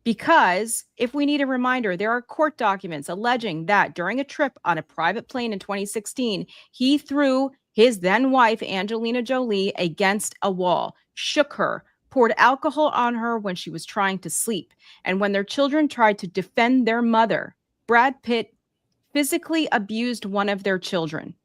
Because if we need a reminder, there are court documents alleging that during a trip on a private plane in 2016, he threw his then wife, Angelina Jolie, against a wall, shook her, poured alcohol on her when she was trying to sleep. And when their children tried to defend their mother, Brad Pitt physically abused one of their children.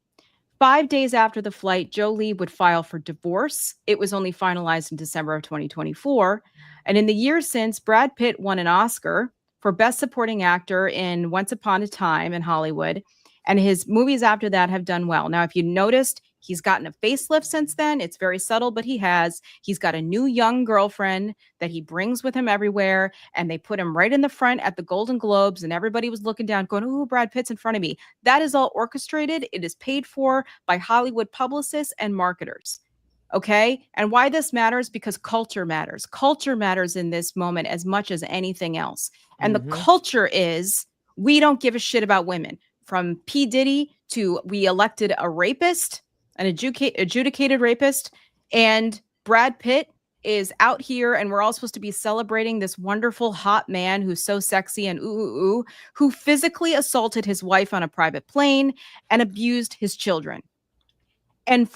5 days after the flight, Jolie would file for divorce. It was only finalized in December of 2024. And in the years since, Brad Pitt won an Oscar for Best Supporting Actor in Once Upon a Time in Hollywood. And his movies after that have done well. Now, if you noticed, he's gotten a facelift since then. It's very subtle, but he has. He's got a new young girlfriend that he brings with him everywhere. And they put him right in the front at the Golden Globes. And everybody was looking down going, oh, Brad Pitt's in front of me. That is all orchestrated. It is paid for by Hollywood publicists and marketers. Okay. And why this matters? Because culture matters. Culture matters in this moment as much as anything else. And the culture is we don't give a shit about women. From P. Diddy to we elected a rapist, an adjudicated rapist, and Brad Pitt is out here, and we're all supposed to be celebrating this wonderful hot man who's so sexy and who physically assaulted his wife on a private plane and abused his children. And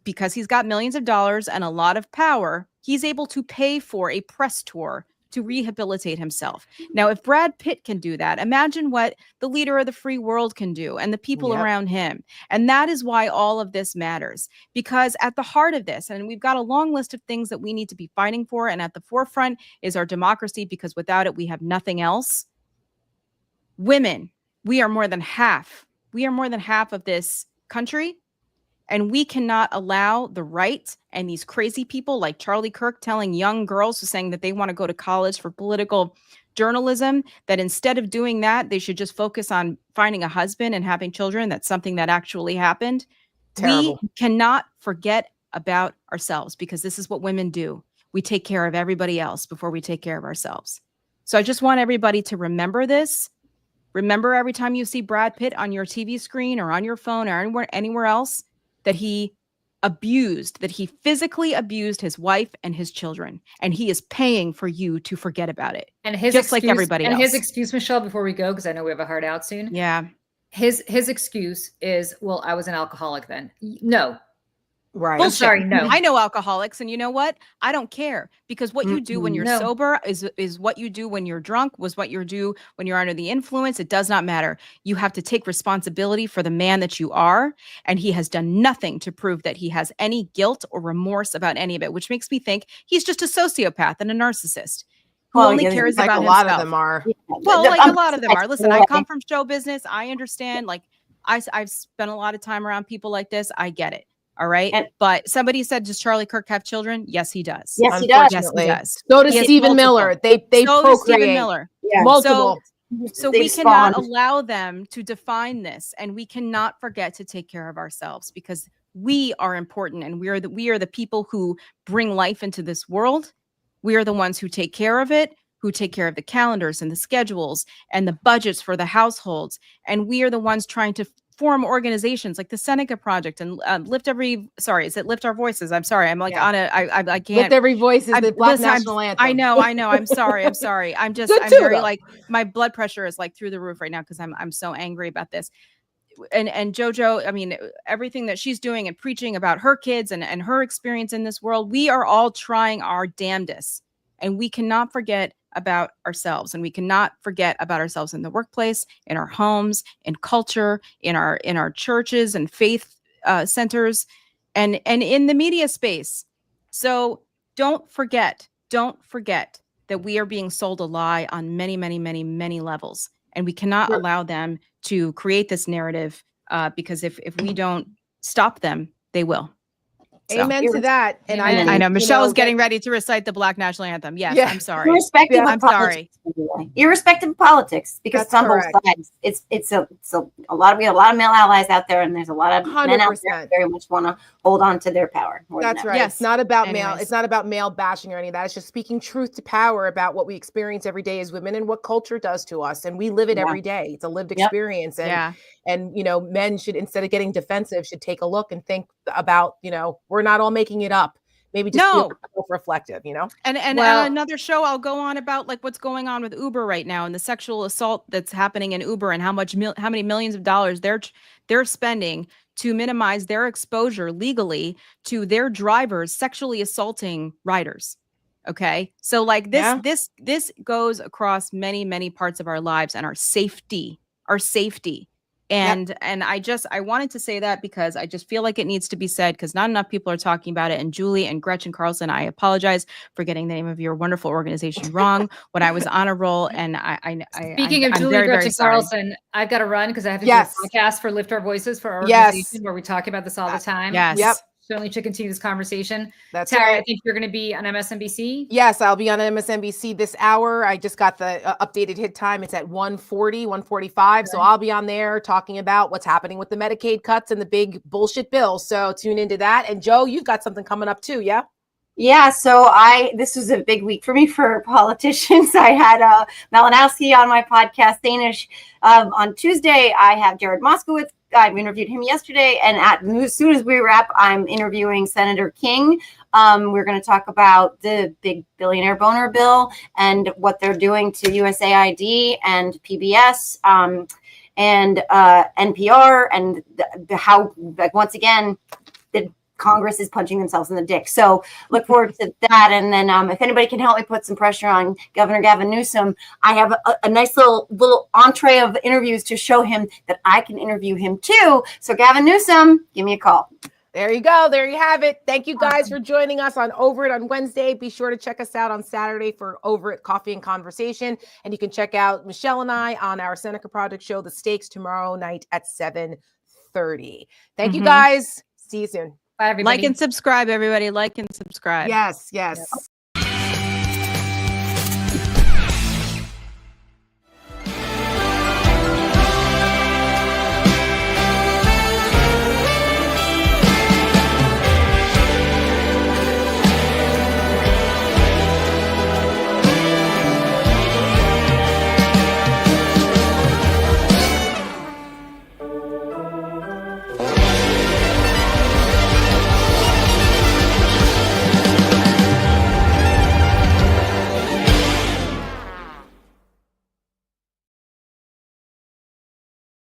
because he's got millions of dollars and a lot of power, he's able to pay for a press tour to rehabilitate himself. Now, if Brad Pitt can do that, imagine what the leader of the free world can do and the people around him. And that is why all of this matters, because at the heart of this, and we've got a long list of things that we need to be fighting for, and at the forefront is our democracy, because without it, we have nothing else. Women, we are more than half. We are more than half of this country. And we cannot allow the right and these crazy people like Charlie Kirk telling young girls who saying that they want to go to college for political journalism, that instead of doing that, they should just focus on finding a husband and having children. That's something that actually happened. Terrible. We cannot forget about ourselves, because this is what women do. We take care of everybody else before we take care of ourselves. So I just want everybody to remember this. Remember, every time you see Brad Pitt on your TV screen or on your phone or anywhere else, that he physically abused his wife and his children, and he is paying for you to forget about it. And his just excuse, like everybody else. And his excuse, Michelle, before we go, because I know we have a hard out soon. Yeah. His excuse is, well, I was an alcoholic then. No. Right. I'm sorry, no. I know alcoholics, and you know what? I don't care, because what you do when you're sober is what you do when you're drunk, was what you do when you're under the influence. It does not matter. You have to take responsibility for the man that you are, and he has done nothing to prove that he has any guilt or remorse about any of it, which makes me think he's just a sociopath and a narcent who only cares like about a lot himself. of them are. Well, like a lot of them are. Listen, I come from show business. I understand. Like I've spent a lot of time around people like this. I get it. All right. But somebody said, does Charlie Kirk have children? Yes, he does. Yes, he does. Yes, he does. So does Stephen Miller. They so procreate. Stephen Miller. Yeah. Multiple. So we cannot allow them to define this, and we cannot forget to take care of ourselves, because we are important, and we are the people who bring life into this world. We are the ones who take care of it, who take care of the calendars and the schedules and the budgets for the households. And we are the ones trying to form organizations like the Seneca Project and Lift Our Voices? I'm sorry. I'm like I can't. Lift Every Voice is the Black National Anthem. I know. I'm sorry. I'm very like, my blood pressure is like through the roof right now, because I'm so angry about this. And JoJo, I mean, everything that she's doing and preaching about her kids and her experience in this world, we are all trying our damnedest, and we cannot forget about ourselves, and we cannot forget about ourselves in the workplace, in our homes, in culture, in our churches and faith centers, and in the media space. So don't forget that we are being sold a lie on many, many, many, many levels, and we cannot allow them to create this narrative, because if we don't stop them, they will. So. Amen to that. And I know Michelle is getting ready to recite the Black National Anthem. Yes, I'm sorry. Irrespective of I'm politics, sorry. Irrespective of politics, because it's on both sides. It's a lot of male allies out there, and there's a lot of 100%. Men out there who very much want to hold on to their power. That's right. Yes. It's not about male. It's not about male bashing or any of that. It's just speaking truth to power about what we experience every day as women and what culture does to us, and we live it every day. It's a lived experience, and men should, instead of getting defensive, should take a look and think about, we're not all making it up. maybe just No. be self-reflective, you know? And Well- another show I'll go on about like what's going on with Uber right now and the sexual assault that's happening in Uber and how many millions of dollars they're spending to minimize their exposure legally to their drivers sexually assaulting riders. Okay? So like Yeah. this goes across many parts of our lives and our safety. And I wanted to say that because I just feel like it needs to be said because not enough people are talking about it. And Julie and Gretchen Carlson, I apologize for getting the name of your wonderful organization wrong when I was on a roll. And Speaking of I'm Julie very, very Gretchen sorry. Carlson, I've got to run because I have to Yes. do a podcast for Lift Our Voices for our Yes. organization where we talk about this all the time. Yes. Yep. Certainly should continue this conversation. That's Tara, right. I think you're going to be on MSNBC. Yes, I'll be on MSNBC this hour. I just got the updated hit time. It's at 1:40, 1:45. So I'll be on there talking about what's happening with the Medicaid cuts and the big bullshit bill. So tune into that. And Joe, you've got something coming up too, yeah? Yeah, so this was a big week for me for politicians. I had Malinowski on my podcast, Danish. On Tuesday, I have Jared Moskowitz. I've interviewed him yesterday. And as soon as we wrap, I'm interviewing Senator King. We're going to talk about the big billionaire boner bill and what they're doing to USAID and PBS and NPR and how, like, once again, the Congress is punching themselves in the dick. So look forward to that. And then if anybody can help me put some pressure on Governor Gavin Newsom, I have a nice little entree of interviews to show him that I can interview him too. So Gavin Newsom, give me a call. There you go. There you have it. Thank you guys for joining us on Over It on Wednesday. Be sure to check us out on Saturday for Over It Coffee and Conversation. And you can check out Michelle and I on our Seneca Project show, The Stakes, tomorrow night at 7:30. Thank you guys. See you soon. Bye, everybody. Like and subscribe, everybody. Like and subscribe. Yes, yes.